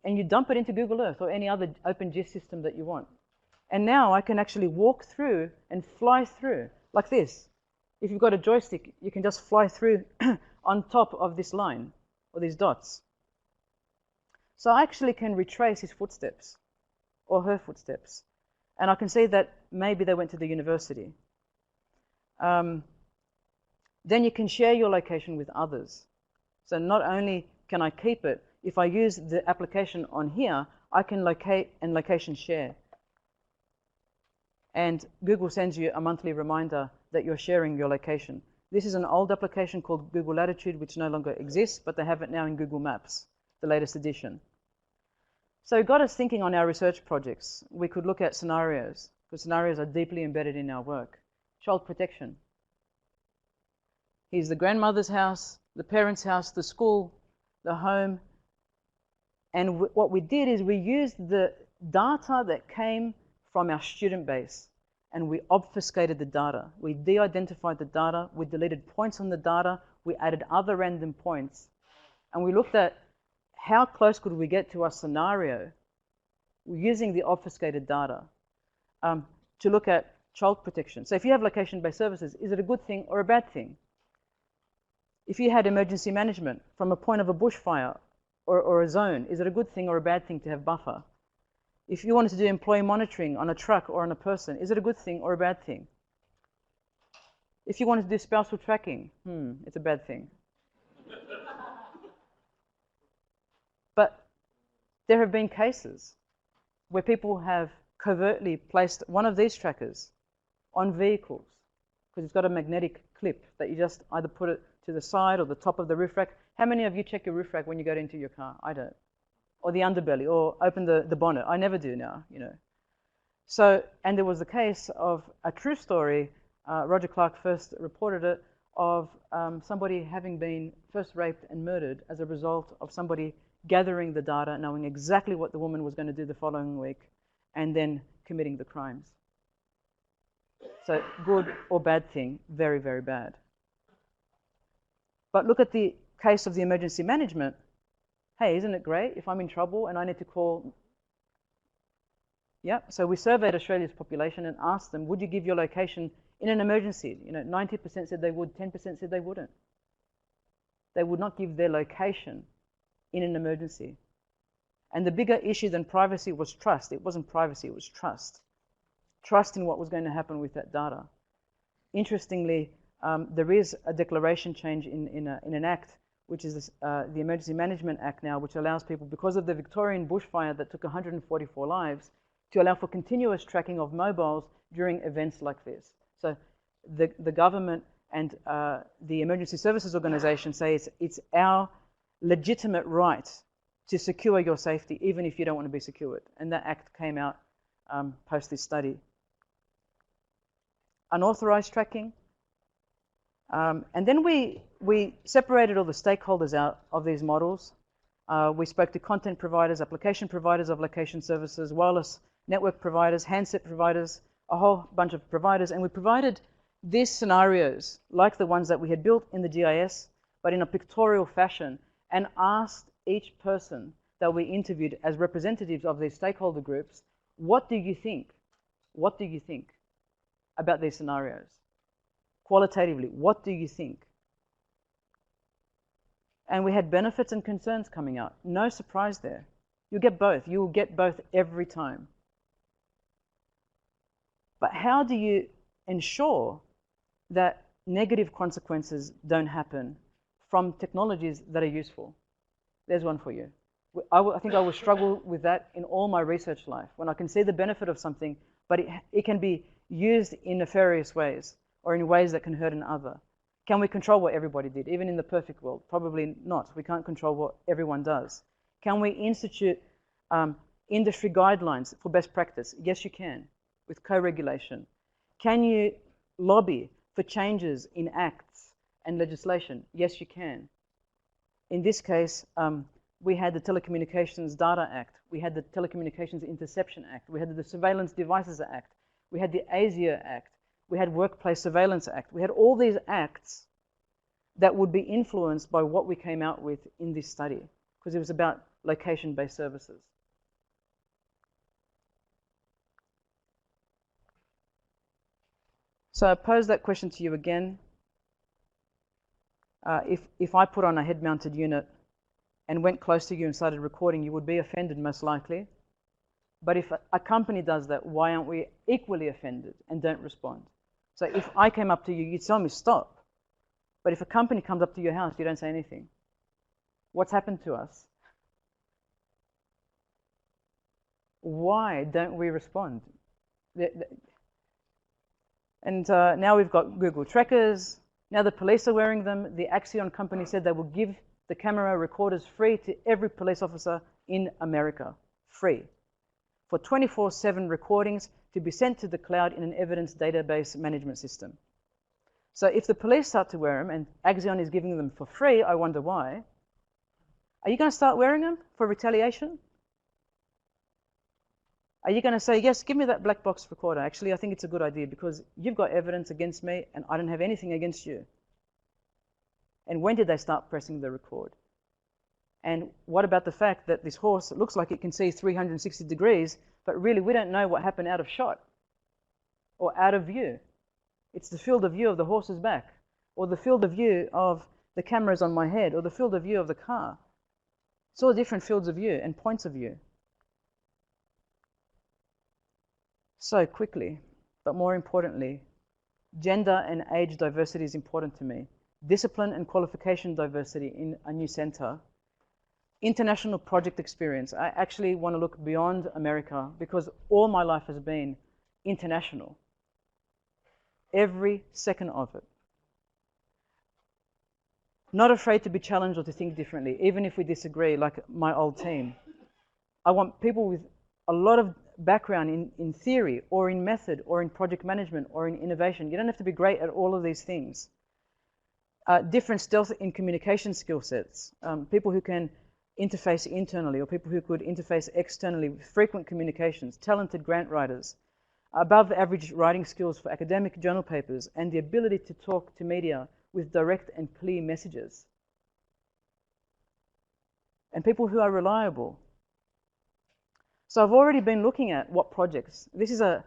Speaker 1: and you dump it into Google Earth or any other OpenGIS system that you want. And now I can actually walk through and fly through like this. If you've got a joystick, you can just fly through on top of this line or these dots. So I actually can retrace his footsteps or her footsteps. And I can see that maybe they went to the university. Then you can share your location with others. So not only can I keep it, if I use the application on here, I can locate and location share. And Google sends you a monthly reminder that you're sharing your location. This is an old application called Google Latitude, which no longer exists, but they have it now in Google Maps, the latest edition. So it got us thinking on our research projects. We could look at scenarios, because scenarios are deeply embedded in our work. Child protection. Here's the grandmother's house, the parents' house, the school, the home. And what we did is we used the data that came from our student base, and we obfuscated the data. We de-identified the data, we deleted points on the data, we added other random points, and we looked at how close could we get to a scenario using the obfuscated data to look at child protection. So if you have location-based services, is it a good thing or a bad thing? If you had emergency management from a point of a bushfire or a zone, is it a good thing or a bad thing to have buffer? If you wanted to do employee monitoring on a truck or on a person, is it a good thing or a bad thing? If you wanted to do spousal tracking, it's a bad thing. But there have been cases where people have covertly placed one of these trackers on vehicles because it's got a magnetic clip that you just either put it to the side or the top of the roof rack. How many of you check your roof rack when you get into your car? I don't. Or the underbelly, or open the bonnet. I never do now, you know. So, and there was the case of a true story, Roger Clark first reported it, of somebody having been first raped and murdered as a result of somebody gathering the data, knowing exactly what the woman was going to do the following week, and then committing the crimes. So good or bad thing, very, very bad. But look at the case of the emergency management. Hey, isn't it great if I'm in trouble and I need to call? Yeah, so we surveyed Australia's population and asked them, would you give your location in an emergency? You know, 90% said they would, 10% said they wouldn't. They would not give their location in an emergency. And the bigger issue than privacy was trust. It wasn't privacy, it was trust. Trust in what was going to happen with that data. Interestingly, there is a declaration change in an act, which is the Emergency Management Act now, which allows people, because of the Victorian bushfire that took 144 lives, to allow for continuous tracking of mobiles during events like this. So the government and the Emergency Services Organisation say it's our legitimate right to secure your safety, even if you don't want to be secured. And that act came out post this study. Unauthorized tracking. And then we separated all the stakeholders out of these models. We spoke to content providers, application providers of location services, wireless network providers, handset providers, a whole bunch of providers, and we provided these scenarios like the ones that we had built in the GIS, but in a pictorial fashion, and asked each person that we interviewed as representatives of these stakeholder groups, what do you think? What do you think about these scenarios? Qualitatively, what do you think? And we had benefits and concerns coming out. No surprise there. You'll get both. You will get both every time. But how do you ensure that negative consequences don't happen from technologies that are useful? There's one for you. I think I will struggle with that in all my research life, when I can see the benefit of something, but it can be used in nefarious ways, or in ways that can hurt another. Can we control what everybody did, even in the perfect world? Probably not. We can't control what everyone does. Can we institute industry guidelines for best practice? Yes, you can, with co-regulation. Can you lobby for changes in acts and legislation? Yes, you can. In this case, we had the Telecommunications Data Act, we had the Telecommunications Interception Act, we had the Surveillance Devices Act, we had the ASIA Act, we had Workplace Surveillance Act. We had all these acts that would be influenced by what we came out with in this study, because it was about location-based services. So I pose that question to you again. If I put on a head-mounted unit and went close to you and started recording, you would be offended most likely. But if a company does that, why aren't we equally offended and don't respond? So if I came up to you, you'd tell me stop. But if a company comes up to your house, you don't say anything. What's happened to us? Why don't we respond? And now we've got Google trackers. Now the police are wearing them. The Axion company said they will give the camera recorders free to every police officer in America. Free. For 24/7 recordings to be sent to the cloud in an evidence database management system. So if the police start to wear them, and Axion is giving them for free, I wonder why. Are you going to start wearing them for retaliation? Are you going to say, yes, give me that black box recorder? Actually, I think it's a good idea because you've got evidence against me and I don't have anything against you. And when did they start pressing the record? And what about the fact that this horse looks like it can see 360 degrees, but really we don't know what happened out of shot or out of view. It's the field of view of the horse's back, or the field of view of the cameras on my head, or the field of view of the car. It's all different fields of view and points of view. So quickly, but more importantly, gender and age diversity is important to me. Discipline and qualification diversity in a new center. International project experience. I actually want to look beyond America because all my life has been international. Every second of it. Not afraid to be challenged or to think differently, even if we disagree, like my old team. I want people with a lot of background in theory or in method or in project management or in innovation. You don't have to be great at all of these things. Different stealth in communication skill sets. People who can interface internally or people who could interface externally with frequent communications, talented grant writers, above average writing skills for academic journal papers, and the ability to talk to media with direct and clear messages. And people who are reliable. So I've already been looking at what projects. This is a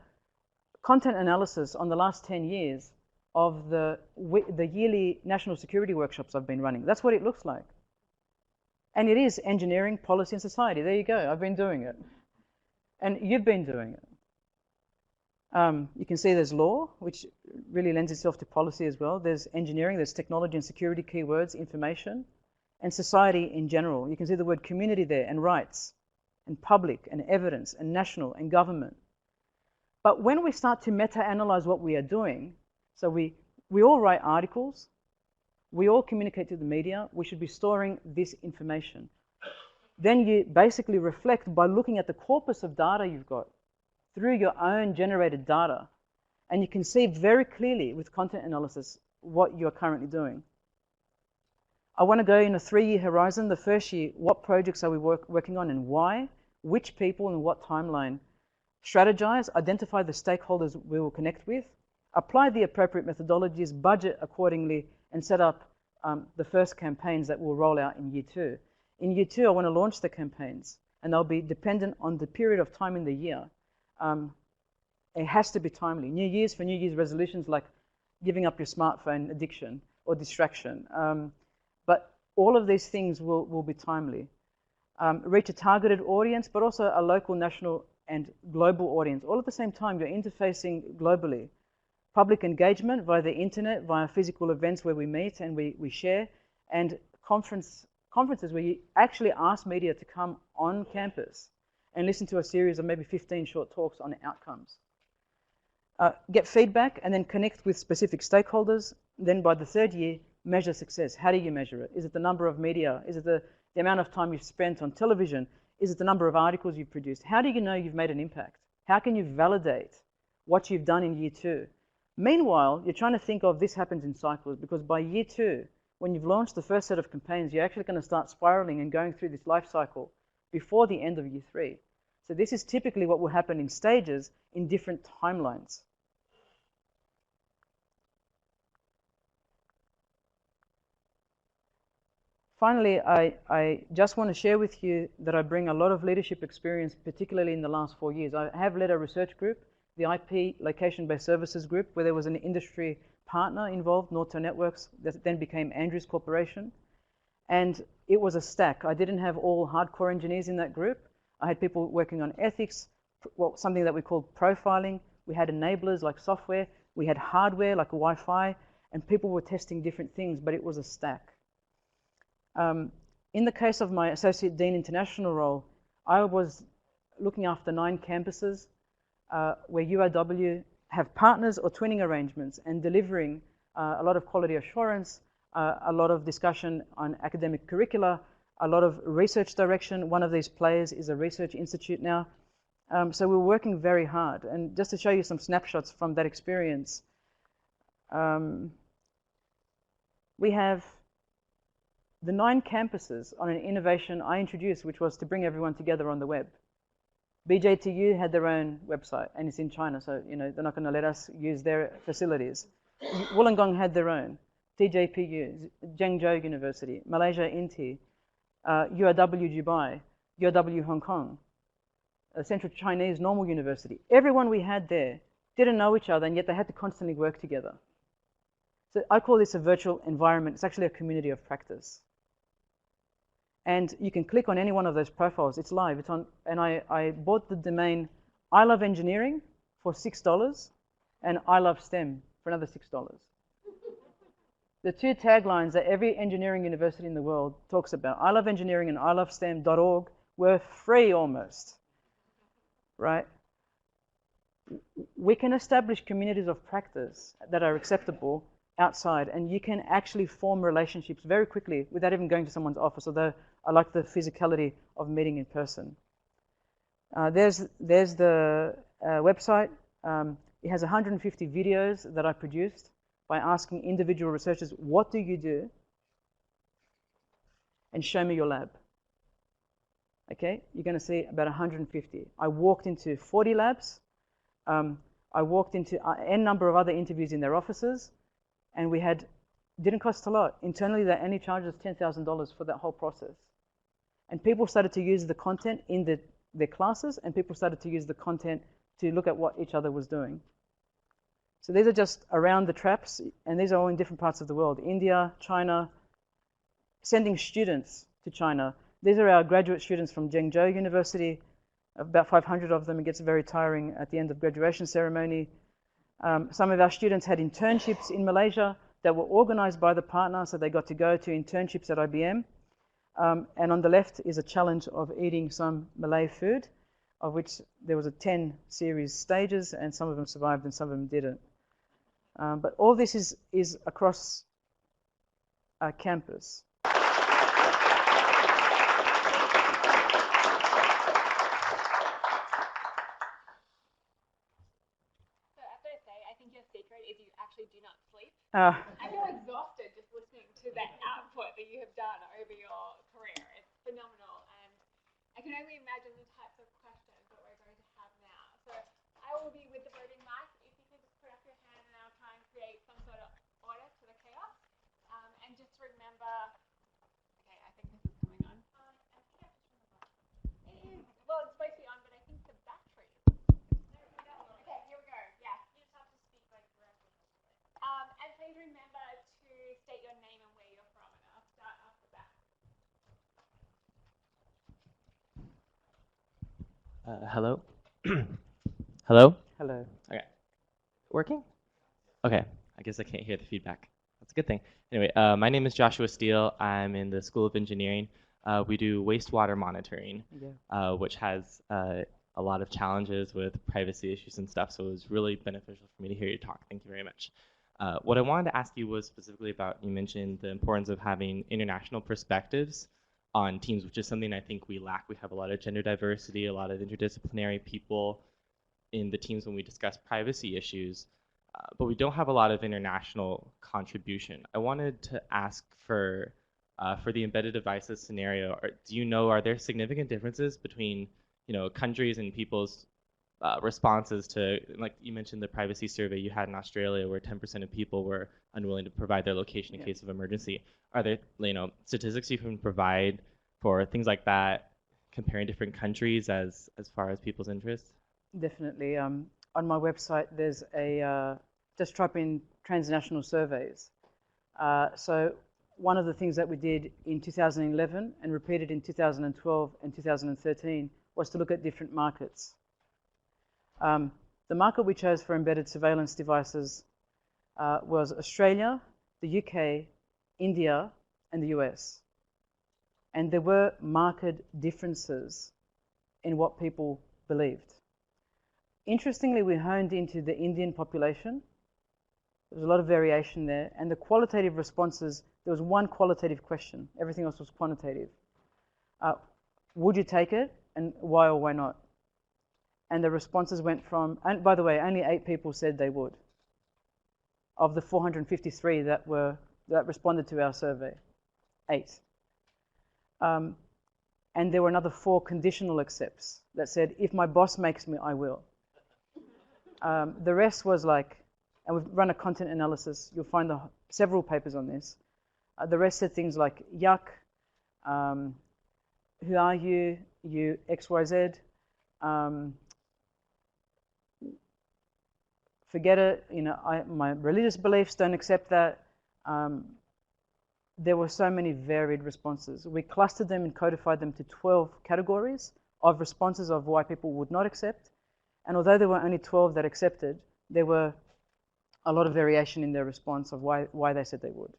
Speaker 1: content analysis on the last 10 years of the yearly national security workshops I've been running. That's what it looks like. And it is engineering, policy, and society. There you go. I've been doing it. And you've been doing it. You can see there's law, which really lends itself to policy as well. There's engineering, there's technology and security keywords, information, and society in general. You can see the word community there, and rights, and public, and evidence, and national, and government. But when we start to meta-analyze what we are doing, so we all write articles, we all communicate to the media, we should be storing this information. Then you basically reflect by looking at the corpus of data you've got through your own generated data. And you can see very clearly with content analysis what you're currently doing. I want to go in a 3-year horizon. The first year, what projects are we working on and why? Which people and what timeline? Strategize, identify the stakeholders we will connect with, apply the appropriate methodologies, budget accordingly, and set up the first campaigns that will roll out in year 2. In year 2, I want to launch the campaigns, and they'll be dependent on the period of time in the year. It has to be timely. New Year's for New Year's resolutions like giving up your smartphone addiction or distraction. But all of these things will be timely. Reach a targeted audience, but also a local, national, and global audience. All at the same time, you're interfacing globally. Public engagement via the internet, via physical events where we meet and we share, and conferences where you actually ask media to come on campus and listen to a series of maybe 15 short talks on outcomes. Get feedback and then connect with specific stakeholders. Then by the 3rd year, measure success. How do you measure it? Is it the number of media? Is it the amount of time you've spent on television? Is it the number of articles you've produced? How do you know you've made an impact? How can you validate what you've done in year 2? Meanwhile, you're trying to think of this happens in cycles, because by year 2, when you've launched the first set of campaigns, you're actually going to start spiraling and going through this life cycle before the end of year 3. So this is typically what will happen in stages in different timelines. Finally, I just want to share with you that I bring a lot of leadership experience, particularly in the last 4 years. I have led a research group, the IP Location-Based Services Group, where there was an industry partner involved, Nortel Networks, that then became Andrews Corporation. And it was a stack. I didn't have all hardcore engineers in that group. I had people working on ethics, well, something that we called profiling. We had enablers like software. We had hardware like Wi-Fi, and people were testing different things, but it was a stack. In the case of my Associate Dean International role, I was looking after 9 campuses where URW have partners or twinning arrangements and delivering a lot of quality assurance, a lot of discussion on academic curricula, a lot of research direction. One of these players is a research institute now. So we're working very hard. And just to show you some snapshots from that experience, we have the 9 campuses on an innovation I introduced, which was to bring everyone together on the web. BJTU had their own website, and it's in China, so they're not going to let us use their facilities. Wollongong had their own. TJPU, Zhengzhou University, Malaysia INTI, URW Dubai, URW Hong Kong, Central Chinese Normal University. Everyone we had there didn't know each other, and yet they had to constantly work together. So I call this a virtual environment. It's actually a community of practice. And you can click on any one of those profiles. It's live. It's on. And I bought the domain I Love Engineering for $6 and I love STEM for another $6. The two taglines that every engineering university in the world talks about, I love engineering and I love STEM.org, were free almost, right? We can establish communities of practice that are acceptable outside, and you can actually form relationships very quickly without even going to someone's office, although I like the physicality of meeting in person. There's the website. It has 150 videos that I produced by asking individual researchers, what do you do? And show me your lab. Okay, you're going to see about 150. I walked into 40 labs. I walked into n number of other interviews in their offices, and didn't cost a lot. Internally, they only charged us $10,000 for that whole process. And people started to use the content in their classes, and people started to use the content to look at what each other was doing. So these are just around the traps, and these are all in different parts of the world. India, China, sending students to China. These are our graduate students from Zhengzhou University, about 500 of them. It gets very tiring at the end of graduation ceremony. Some of our students had internships in Malaysia that were organized by the partner, so they got to go to internships at IBM. And on the left is a challenge of eating some Malay food, of which there was a 10 series stages, and some of them survived and some of them didn't. But all this is across our campus.
Speaker 2: Do not sleep. I feel exhausted just listening to that output that you have done over your career. It's phenomenal, and I can only imagine the types of questions that we're going to have now. So I will be with the voting mic. If you could just put up your hand, and I'll try and create some sort of order to the chaos. And just remember, okay, I think this is coming on. I can't just remember. It is. Well, it's supposed to be on, but I think the battery. Okay, here we go. Yeah, you just have to speak like directly. And please remember to state your name and where you're from, and I'll start off the back.
Speaker 4: Hello? Hello?
Speaker 1: Hello.
Speaker 4: Okay. Working? Okay. I guess I can't hear the feedback. That's a good thing. Anyway, my name is Joshua Steele. I'm in the School of Engineering. We do wastewater monitoring, which has a lot of challenges with privacy issues and stuff, so it was really beneficial for me to hear your talk. Thank you very much. What I wanted to ask you was specifically about, you mentioned the importance of having international perspectives on teams, which is something I think we lack. We have a lot of gender diversity, a lot of interdisciplinary people in the teams when we discuss privacy issues, but we don't have a lot of international contribution. I wanted to ask for the embedded devices scenario, do you know, are there significant differences between, you know, countries and people's responses to, like you mentioned the privacy survey you had in Australia where 10% of people were unwilling to provide their location in case of emergency. Are there, you know, statistics you can provide for things like that, comparing different countries as far as people's interests?
Speaker 1: Definitely. On my website, there's a, just type in transnational surveys. So one of the things that we did in 2011 and repeated in 2012 and 2013 was to look at different markets. The market we chose for embedded surveillance devices was Australia, the UK, India, and the US. And there were marked differences in what people believed. Interestingly, we honed into the Indian population. There was a lot of variation there. And the qualitative responses, there was one qualitative question. Everything else was quantitative. Would you take it? And why or why not? And the responses went from, and by the way, only 8 people said they would, of the 453 that responded to our survey. 8. And there were another 4 conditional accepts that said, if my boss makes me, I will. The rest was like, and we've run a content analysis, you'll find several papers on this. The rest said things like, yuck, who are you, you XYZ, forget it, you know, my religious beliefs don't accept that. There were so many varied responses. We clustered them and codified them to 12 categories of responses of why people would not accept, And although there were only 12 that accepted, there were a lot of variation in their response of why they said they would.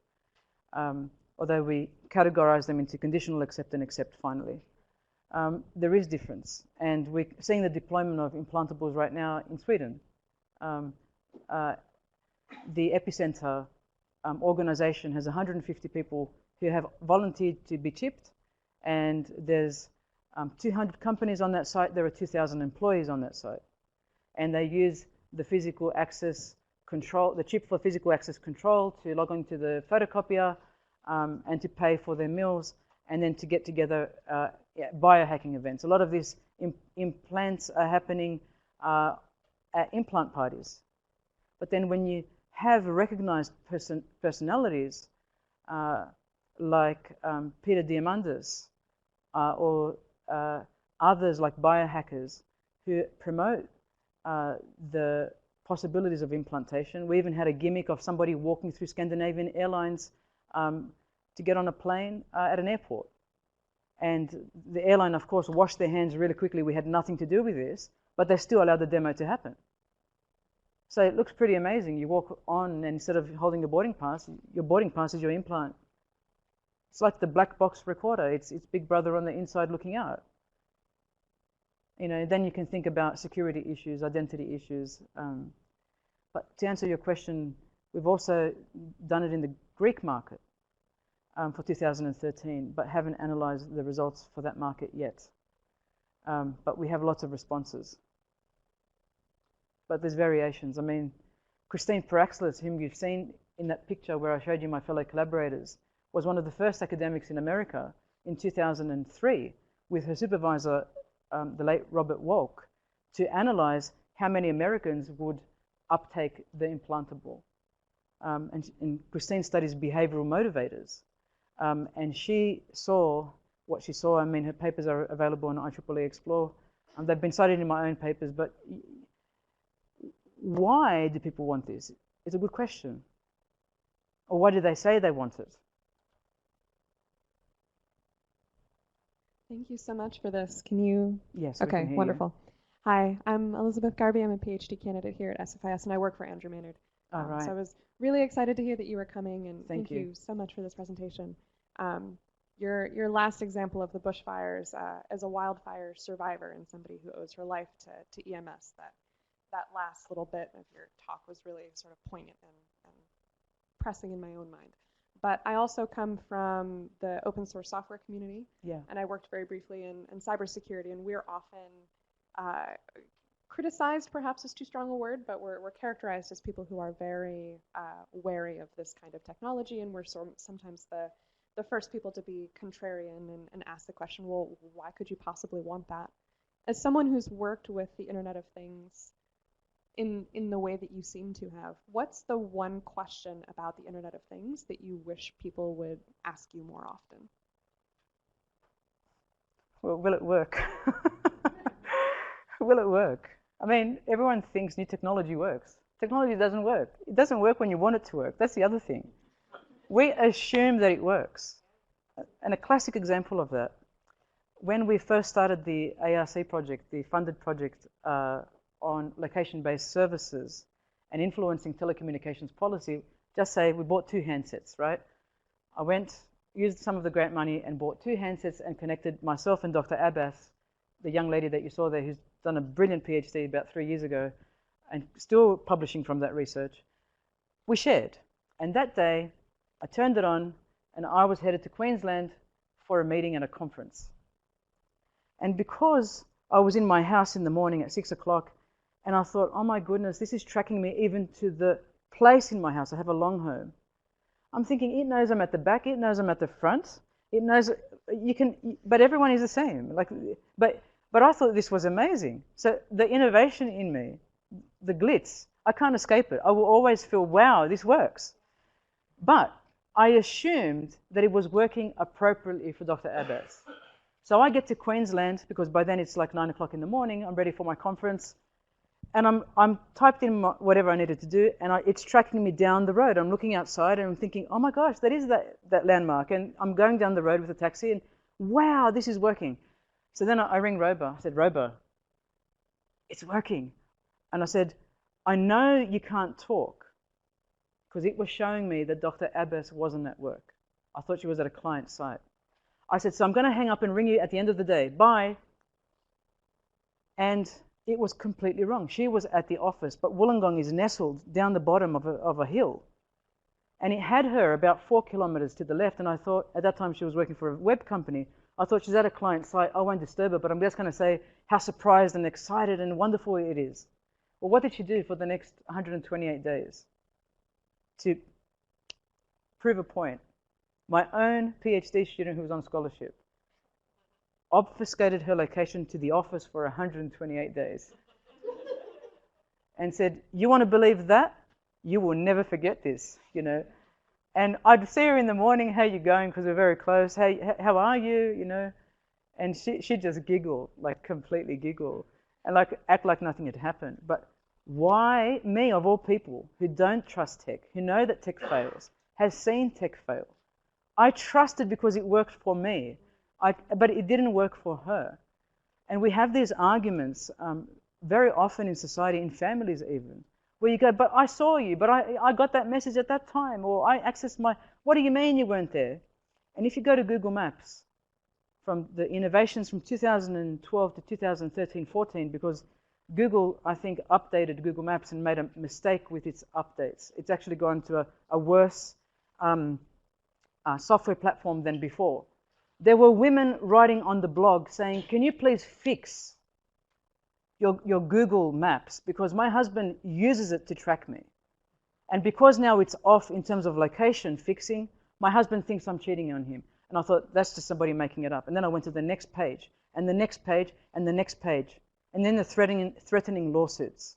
Speaker 1: Although we categorized them into conditional accept and accept finally. There is difference, and we're seeing the deployment of implantables right now in Sweden. The Epicenter organization has 150 people who have volunteered to be chipped, and there's 200 companies on that site. There are 2,000 employees on that site, and they use the physical access control, the chip for physical access control, to log on to the photocopier and to pay for their meals, and then to get together biohacking events. A lot of these implants are happening at implant parties. But then when you have recognized personalities like Peter Diamandis or others like biohackers who promote the possibilities of implantation. We even had a gimmick of somebody walking through Scandinavian Airlines to get on a plane at an airport. And the airline, of course, washed their hands really quickly. We had nothing to do with this, but they still allowed the demo to happen. So it looks pretty amazing. You walk on, and instead of holding your boarding pass is your implant. It's like the black box recorder. It's Big Brother on the inside looking out. You know, then you can think about security issues, identity issues. But to answer your question, we've also done it in the Greek market for 2013, but haven't analyzed the results for that market yet. But we have lots of responses. But there's variations. I mean, Christine Paraxlis, whom you've seen in that picture where I showed you my fellow collaborators, was one of the first academics in America in 2003 with her supervisor, the late Robert Wolk, to analyze how many Americans would uptake the implantable. And Christine studies behavioral motivators. And she saw what she saw. I mean, her papers are available on IEEE Explore. They've been cited in my own papers, but why do people want this? It's a good question. Or why do they say they want it?
Speaker 5: Thank you so much for this. Can you?
Speaker 1: Yes.
Speaker 5: Okay, wonderful. Hi, I'm Elizabeth Garvey. I'm a PhD candidate here at SFIS, and I work for Andrew Maynard.
Speaker 1: All right.
Speaker 5: So I was really excited to hear that you were coming, and
Speaker 1: Thank
Speaker 5: you so much for this presentation. Your last example of the bushfires as a wildfire survivor and somebody who owes her life to EMS, that last little bit of your talk was really sort of poignant and pressing in my own mind. But I also come from the open source software community, and I worked very briefly in cybersecurity, and we're often criticized, perhaps is too strong a word, but we're characterized as people who are very wary of this kind of technology, and we're sometimes the first people to be contrarian and ask the question, well, why could you possibly want that? As someone who's worked with the Internet of Things in the way that you seem to have, what's the one question about the Internet of Things that you wish people would ask you more often?
Speaker 1: Well, will it work? Will it work? I mean, everyone thinks new technology works. Technology doesn't work. It doesn't work when you want it to work. That's the other thing. We assume that it works. And a classic example of that, when we first started the ARC project, the funded project on location-based services and influencing telecommunications policy, just say we bought 2 handsets, right? I used some of the grant money and bought 2 handsets and connected myself and Dr. Abbas, the young lady that you saw there who's done a brilliant PhD about 3 years ago and still publishing from that research. We shared. And that day, I turned it on and I was headed to Queensland for a meeting at a conference. And because I was in my house in the morning at 6 o'clock, and I thought, oh my goodness, this is tracking me even to the place in my house. I have a long home. I'm thinking, it knows I'm at the back, it knows I'm at the front, it knows you can, but everyone is the same. But I thought this was amazing. So the innovation in me, the glitz, I can't escape it. I will always feel, wow, this works. But I assumed that it was working appropriately for Dr. Abbas. So I get to Queensland, because by then it's like 9 o'clock in the morning, I'm ready for my conference, and I'm typed in whatever I needed to do, and it's tracking me down the road. I'm looking outside and I'm thinking, oh my gosh, that is that landmark. And I'm going down the road with a taxi and wow, this is working. So then I ring Robo. I said, Robo, it's working. And I said, I know you can't talk, because it was showing me that Dr. Abbas wasn't at work. I thought she was at a client site. I said, so I'm going to hang up and ring you at the end of the day. Bye. And it was completely wrong. She was at the office, but Wollongong is nestled down the bottom of a hill. And it had her about 4 kilometers to the left. And I thought, at that time she was working for a web company. I thought, she's at a client site. I won't disturb her, but I'm just going to say how surprised and excited and wonderful it is. Well, what did she do for the next 128 days? To prove a point, my own PhD student who was on scholarship obfuscated her location to the office for 128 days and said, you want to believe that? You will never forget this, you know. And I'd see her in the morning, how you going? Because we're very close. Hey, how are you? You know, and she'd just giggle, like completely giggle, and like act like nothing had happened. But why me, of all people, who don't trust tech, who know that tech fails, has seen tech fail? I trusted because it worked for me, but it didn't work for her. And we have these arguments very often in society, in families even, where you go, but I saw you, but I got that message at that time, or I accessed my, what do you mean you weren't there? And if you go to Google Maps, from the innovations from 2012 to 2013-14, because Google, I think, updated Google Maps and made a mistake with its updates. It's actually gone to a worse software platform than before. There were women writing on the blog saying, can you please fix your Google Maps, because my husband uses it to track me. And because now it's off in terms of location fixing, my husband thinks I'm cheating on him. And I thought, that's just somebody making it up. And then I went to the next page, and the next page, and the next page, and then the threatening lawsuits.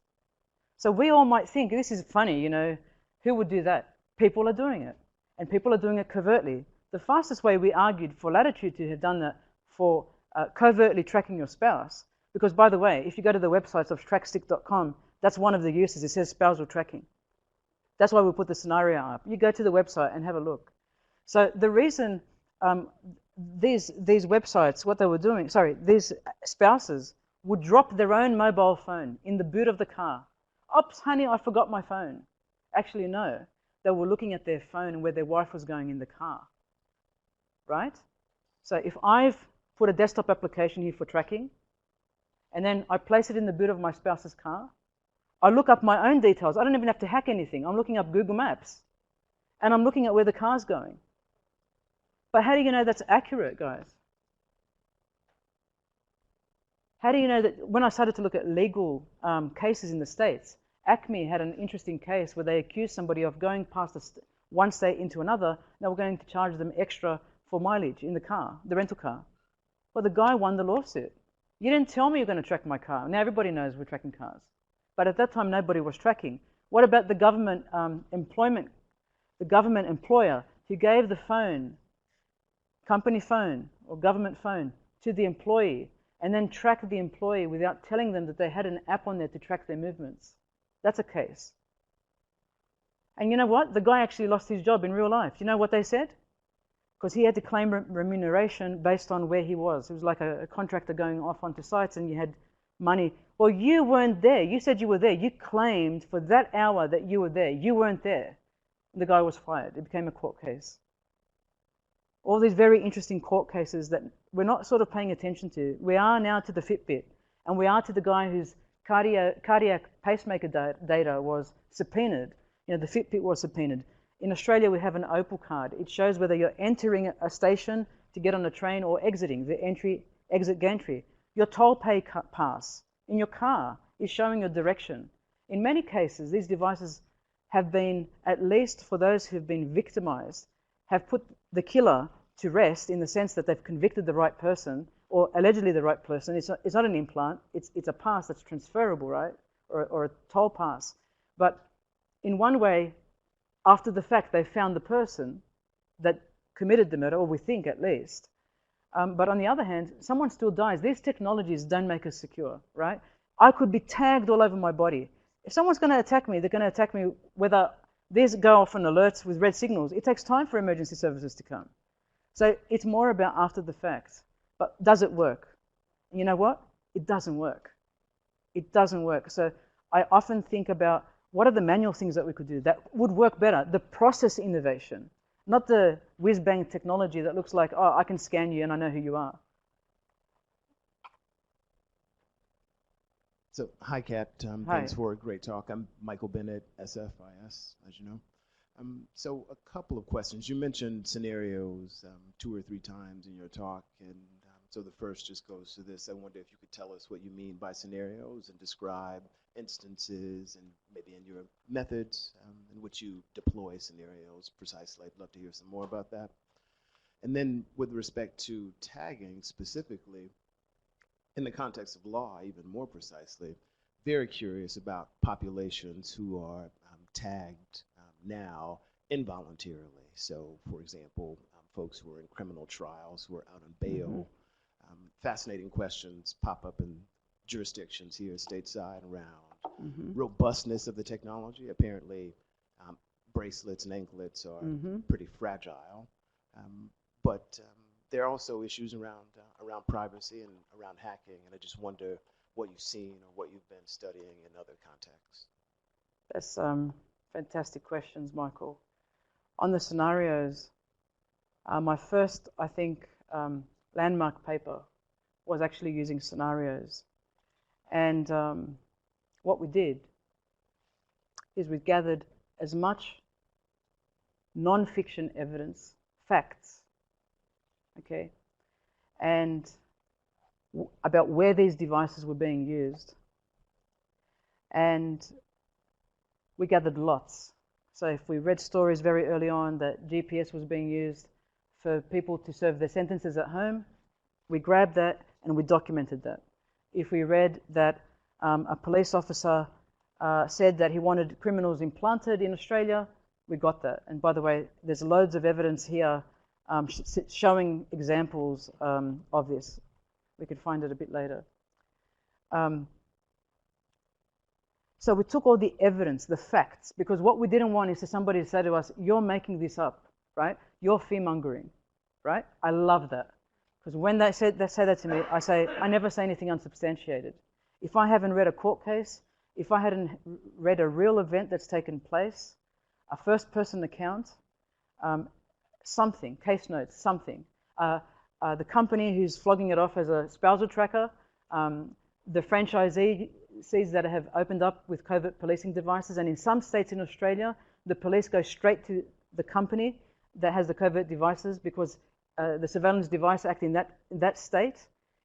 Speaker 1: So we all might think, this is funny, you know, who would do that? People are doing it, and people are doing it covertly. The fastest way we argued for Latitude to have done that for covertly tracking your spouse, because, by the way, if you go to the websites of trackstick.com, that's one of the uses. It says spousal tracking. That's why we put the scenario up. You go to the website and have a look. So the reason these websites, what they were doing, these spouses would drop their own mobile phone in the boot of the car. Oops, honey, I forgot my phone. Actually, no. They were looking at their phone and where their wife was going in the car. Right? So if I've put a desktop application here for tracking, and then I place it in the boot of my spouse's car, I look up my own details. I don't even have to hack anything. I'm looking up Google Maps, and I'm looking at where the car's going. But how do you know that's accurate, guys? How do you know that? When I started to look at legal cases in the States, Acme had an interesting case where they accused somebody of going past one state into another. They were going to charge them extra for mileage in the car, the rental car. Well, the guy won the lawsuit. You didn't tell me you're going to track my car. Now everybody knows we're tracking cars. But at that time, nobody was tracking. What about the government the government employer who gave the phone, company phone or government phone, to the employee and then tracked the employee without telling them that they had an app on there to track their movements? That's a case. And you know what? The guy actually lost his job in real life. You know what they said? Because he had to claim remuneration based on where he was. It was like a contractor going off onto sites and you had money. Well, you weren't there. You said you were there. You claimed for that hour that you were there. You weren't there. The guy was fired. It became a court case. All these very interesting court cases that we're not sort of paying attention to. We are now to the Fitbit, and we are to the guy whose cardiac pacemaker data was subpoenaed. You know, the Fitbit was subpoenaed. In Australia, we have an Opal card. It shows whether you're entering a station to get on a train or exiting, the exit gantry. Your toll pay pass in your car is showing your direction. In many cases, these devices have been, at least for those who have been victimized, have put the killer to rest in the sense that they've convicted the right person, or allegedly the right person. It's not an implant, it's a pass that's transferable, right? Or a toll pass. But in one way, after the fact, they found the person that committed the murder, or we think at least. But on the other hand, someone still dies. These technologies don't make us secure, right? I could be tagged all over my body. If someone's going to attack me, they're going to attack me whether these go off on alerts with red signals. It takes time for emergency services to come. So it's more about after the fact. But does it work? And you know what? It doesn't work. It doesn't work. So I often think about what are the manual things that we could do that would work better, the process innovation, not the whiz-bang technology that looks like, oh, I can scan you and I know who you are.
Speaker 6: So, hi, Kat.
Speaker 1: Hi.
Speaker 6: Thanks for a great talk. I'm Michael Bennett, SFIS, as you know. So, a couple of questions. You mentioned scenarios 2 or 3 times in your talk, and so the first just goes to this. I wonder if you could tell us what you mean by scenarios and describe instances and maybe in your methods in which you deploy scenarios precisely. I'd love to hear some more about that. And then with respect to tagging specifically, in the context of law, even more precisely, very curious about populations who are tagged now involuntarily. So, for example, folks who are in criminal trials, who are out on bail. Fascinating questions pop up in jurisdictions here stateside around robustness of the technology. Apparently, bracelets and anklets are pretty fragile, but there are also issues around privacy and around hacking, and I just wonder what you've seen or what you've been studying in other contexts.
Speaker 1: That's fantastic questions, Michael. On the scenarios, my first, I think, landmark paper was actually using scenarios. And what we did is we gathered as much non-fiction evidence, facts, okay, and about where these devices were being used. And we gathered lots. So if we read stories very early on that GPS was being used for people to serve their sentences at home, we grabbed that and we documented that. If we read that a police officer said that he wanted criminals implanted in Australia, we got that. And by the way, there's loads of evidence here showing examples of this. We could find it a bit later. So we took all the evidence, the facts, because what we didn't want is for somebody to say to us, you're making this up, right? You're fear-mongering, right? I love that. Because when they say that to me, I say, I never say anything unsubstantiated. If I haven't read a court case, if I hadn't read a real event that's taken place, a first-person account, something, case notes, something. The company who's flogging it off as a spousal tracker, the franchisees that have opened up with covert policing devices, and in some states in Australia, the police go straight to the company that has the covert devices because the Surveillance Device Act in that state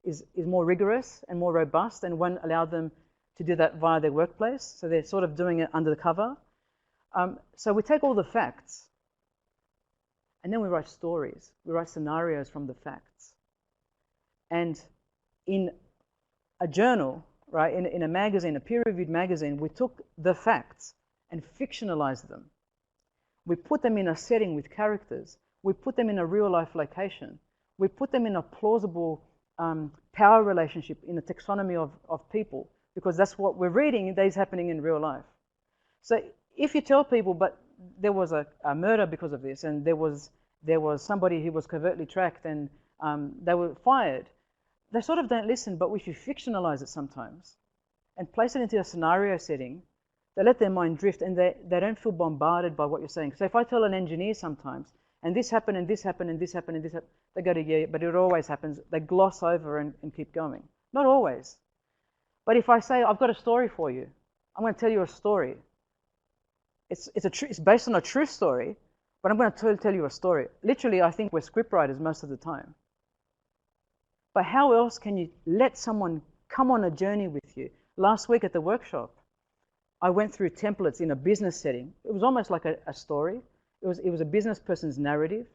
Speaker 1: is more rigorous and more robust and won't allow them to do that via their workplace. So they're sort of doing it under the cover. So we take all the facts and then we write stories. We write scenarios from the facts. And in a journal, right, in a magazine, a peer-reviewed magazine, we took the facts and fictionalized them. We put them in a setting with characters. We put them in a real-life location. We put them in a plausible power relationship in a taxonomy of people, because that's what we're reading that is happening in real life. So if you tell people, but there was a murder because of this, and there was somebody who was covertly tracked and they were fired, they sort of don't listen, but we should fictionalize it sometimes and place it into a scenario setting. They let their mind drift and they don't feel bombarded by what you're saying. So if I tell an engineer sometimes, and this happened, and this happened, and this happened, and this happened, they go to, yeah, but it always happens. They gloss over and keep going. Not always. But if I say, I've got a story for you, I'm going to tell you a story. It's based on a true story, but I'm going to tell you a story. Literally, I think we're scriptwriters most of the time. But how else can you let someone come on a journey with you? Last week at the workshop, I went through templates in a business setting. It was almost like a story. It was a business person's narrative,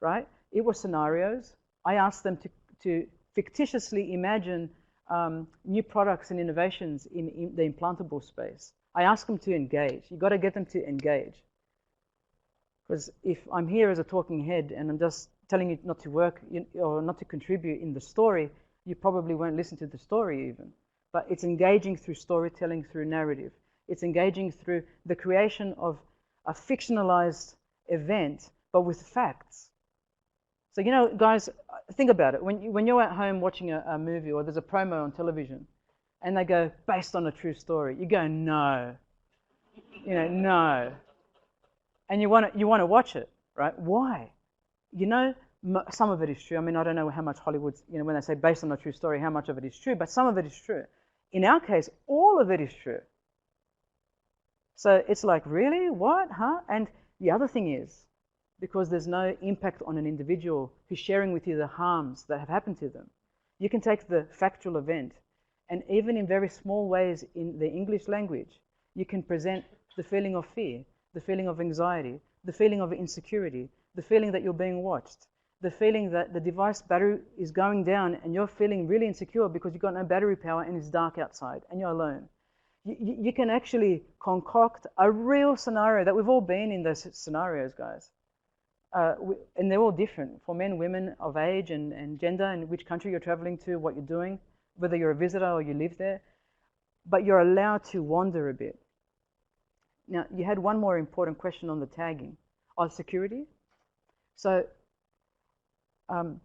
Speaker 1: right? It was scenarios. I asked them to fictitiously imagine new products and innovations in the implantable space. I asked them to engage. You've got to get them to engage. Because if I'm here as a talking head and I'm just telling you not to work or not to contribute in the story, you probably won't listen to the story even. But it's engaging through storytelling, through narrative. It's engaging through the creation of a fictionalized event, but with facts. So, you know, guys, think about it. When you're at home watching a movie or there's a promo on television, And they go, based on a true story. You go, no. You know, no. And you want to watch it, right? Why? You know, some of it is true. I mean, I don't know how much Hollywood's, you know, when they say based on a true story, how much of it is true, but some of it is true. In our case, all of it is true. So it's like, really? What? Huh? And the other thing is, because there's no impact on an individual who's sharing with you the harms that have happened to them, you can take the factual event, and even in very small ways in the English language, you can present the feeling of fear, the feeling of anxiety, the feeling of insecurity, the feeling that you're being watched, the feeling that the device battery is going down and you're feeling really insecure because you've got no battery power and it's dark outside and you're alone. You can actually concoct a real scenario that we've all been in those scenarios, guys. And they're all different for men, women, of age and gender, and which country you're traveling to, what you're doing, whether you're a visitor or you live there. But you're allowed to wander a bit. Now, you had one more important question on the tagging, on security. So, can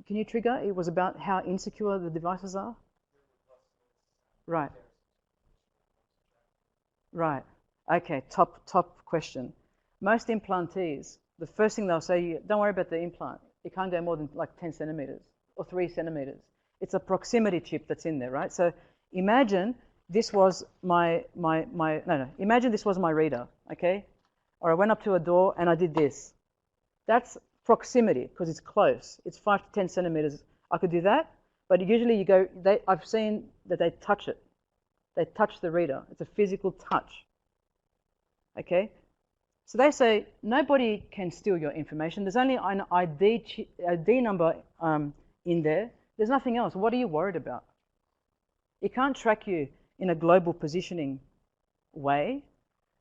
Speaker 1: you trigger? It was about how insecure the devices are? Right. Right. Okay, top question. Most implantees, the first thing they'll say, don't worry about the implant. It can't go more than like 10 centimeters or 3 centimeters. It's a proximity chip that's in there, right? So imagine this was imagine this was my reader, okay? Or I went up to a door and I did this. That's proximity because it's close. It's 5 to 10 centimeters. I could do that, but usually you go, I've seen that they touch it. They touch the reader. It's a physical touch, okay? So they say, nobody can steal your information. There's only an ID number in there. There's nothing else. What are you worried about? It can't track you in a global positioning way,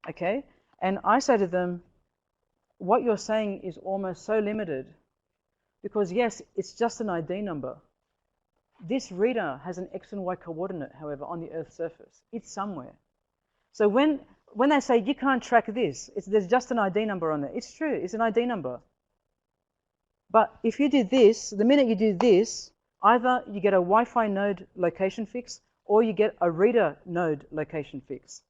Speaker 1: okay? And I say to them, what you're saying is almost so limited because, yes, it's just an ID number. This reader has an X and Y coordinate, however, on the Earth's surface. It's somewhere. So when they say you can't track this, there's just an ID number on there. It's true, it's an ID number. But if you do this, the minute you do this, either you get a Wi-Fi node location fix or you get a reader node location fix.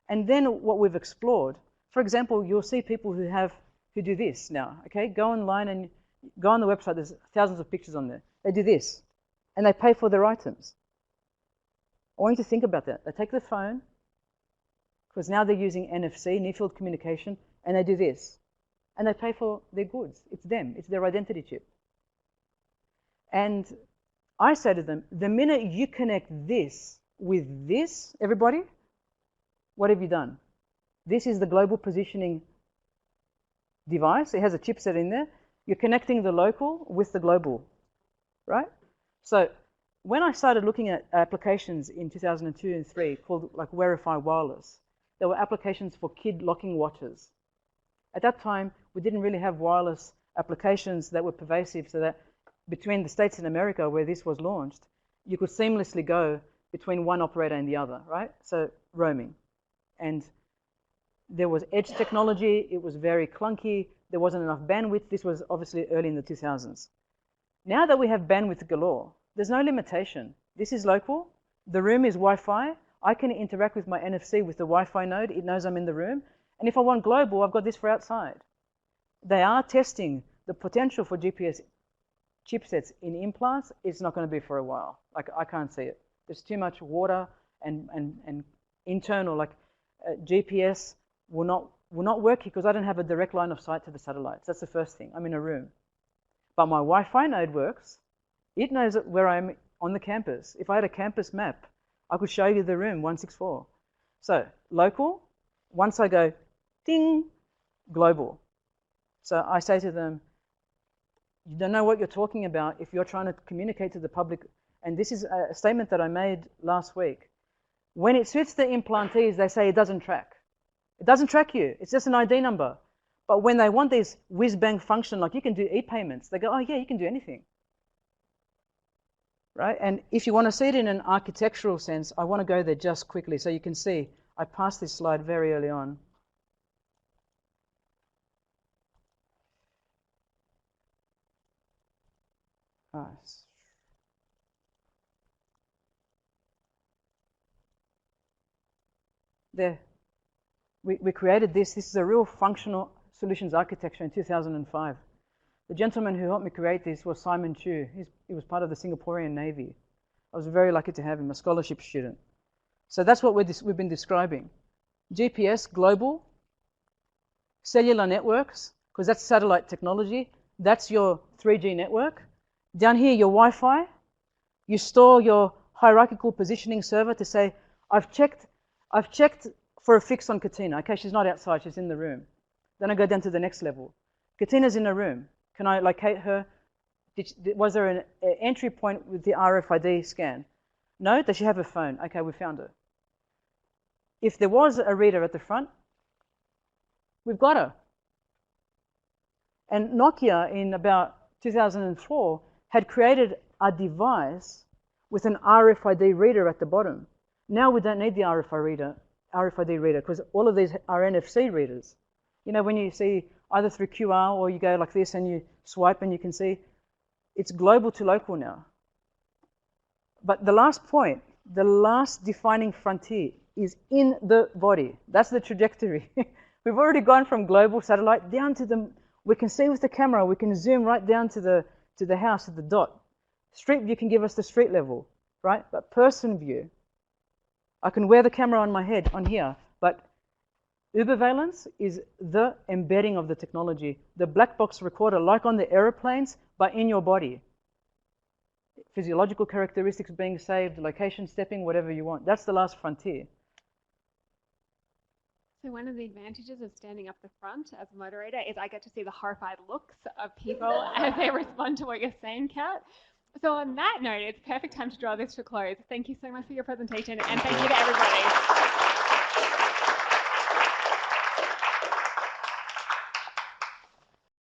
Speaker 1: And then what we've explored, for example, you'll see people who do this now, okay? Go online and go on the website, there's thousands of pictures on there. They do this, and they pay for their items. I want you to think about that. They take the phone, because now they're using NFC, near-field communication, and they do this. And they pay for their goods. It's them. It's their identity chip. And I say to them, the minute you connect this with this, everybody, what have you done? This is the global positioning device. It has a chipset in there. You're connecting the local with the global, right? So when I started looking at applications in 2002 and 2003 called like Verify Wireless, there were applications for kid locking watches. At that time, we didn't really have wireless applications that were pervasive so that between the States and America where this was launched, you could seamlessly go between one operator and the other, right? So roaming. And there was edge technology. It was very clunky. There wasn't enough bandwidth. This was obviously early in the 2000s. Now that we have bandwidth galore, there's no limitation. This is local. The room is Wi-Fi. I can interact with my NFC with the Wi-Fi node. It knows I'm in the room. And if I want global, I've got this for outside. They are testing the potential for GPS chipsets in implants. It's not going to be for a while. Like, I can't see it. There's too much water and internal, like GPS will not work because I don't have a direct line of sight to the satellites. That's the first thing. I'm in a room. But my Wi-Fi node works. It knows where I'm on the campus. If I had a campus map, I could show you the room 164. So local, once I go ding, global. So I say to them, you don't know what you're talking about if you're trying to communicate to the public. And this is a statement that I made last week. When it suits the implantees, they say it doesn't track. It doesn't track you. It's just an ID number. But when they want this whiz-bang function, like you can do e-payments, they go, oh yeah, you can do anything. Right? And if you want to see it in an architectural sense, I want to go there just quickly so you can see. I passed this slide very early on. there. We created this. This is a real functional solutions architecture in 2005. The gentleman who helped me create this was Simon Chu. He was part of the Singaporean Navy. I was very lucky to have him, a scholarship student. So that's what we've been describing. GPS, global, cellular networks, because that's satellite technology. That's your 3G network. Down here, your Wi-Fi. You store your hierarchical positioning server to say, I've checked for a fix on Katina. Okay, she's not outside, she's in the room. Then I go down to the next level. Katina's in a room. Can I locate her? Was there an entry point with the RFID scan? No? Does she have a phone? Okay, we found her. If there was a reader at the front, we've got her. And Nokia, in about 2004, had created a device with an RFID reader at the bottom. Now we don't need the RFID reader because all of these are NFC readers. You know, when you see either through QR or you go like this and you swipe and you can see, it's global to local now. But the last point, the last defining frontier is in the body. That's the trajectory. We've already gone from global satellite down to the, we can see with the camera, we can zoom right down to the house, to the dot. Street view can give us the street level, right? But person view, I can wear the camera on my head, on here, but Uberveillance is the embedding of the technology. The black box recorder, like on the aeroplanes, but in your body. Physiological characteristics being saved, location stepping, whatever you want. That's the last frontier.
Speaker 5: So one of the advantages of standing up the front as a moderator is I get to see the horrified looks of people as they respond to what you're saying, Kat. So on that note, it's a perfect time to draw this to a close. Thank you so much for your presentation, and thank you to everybody.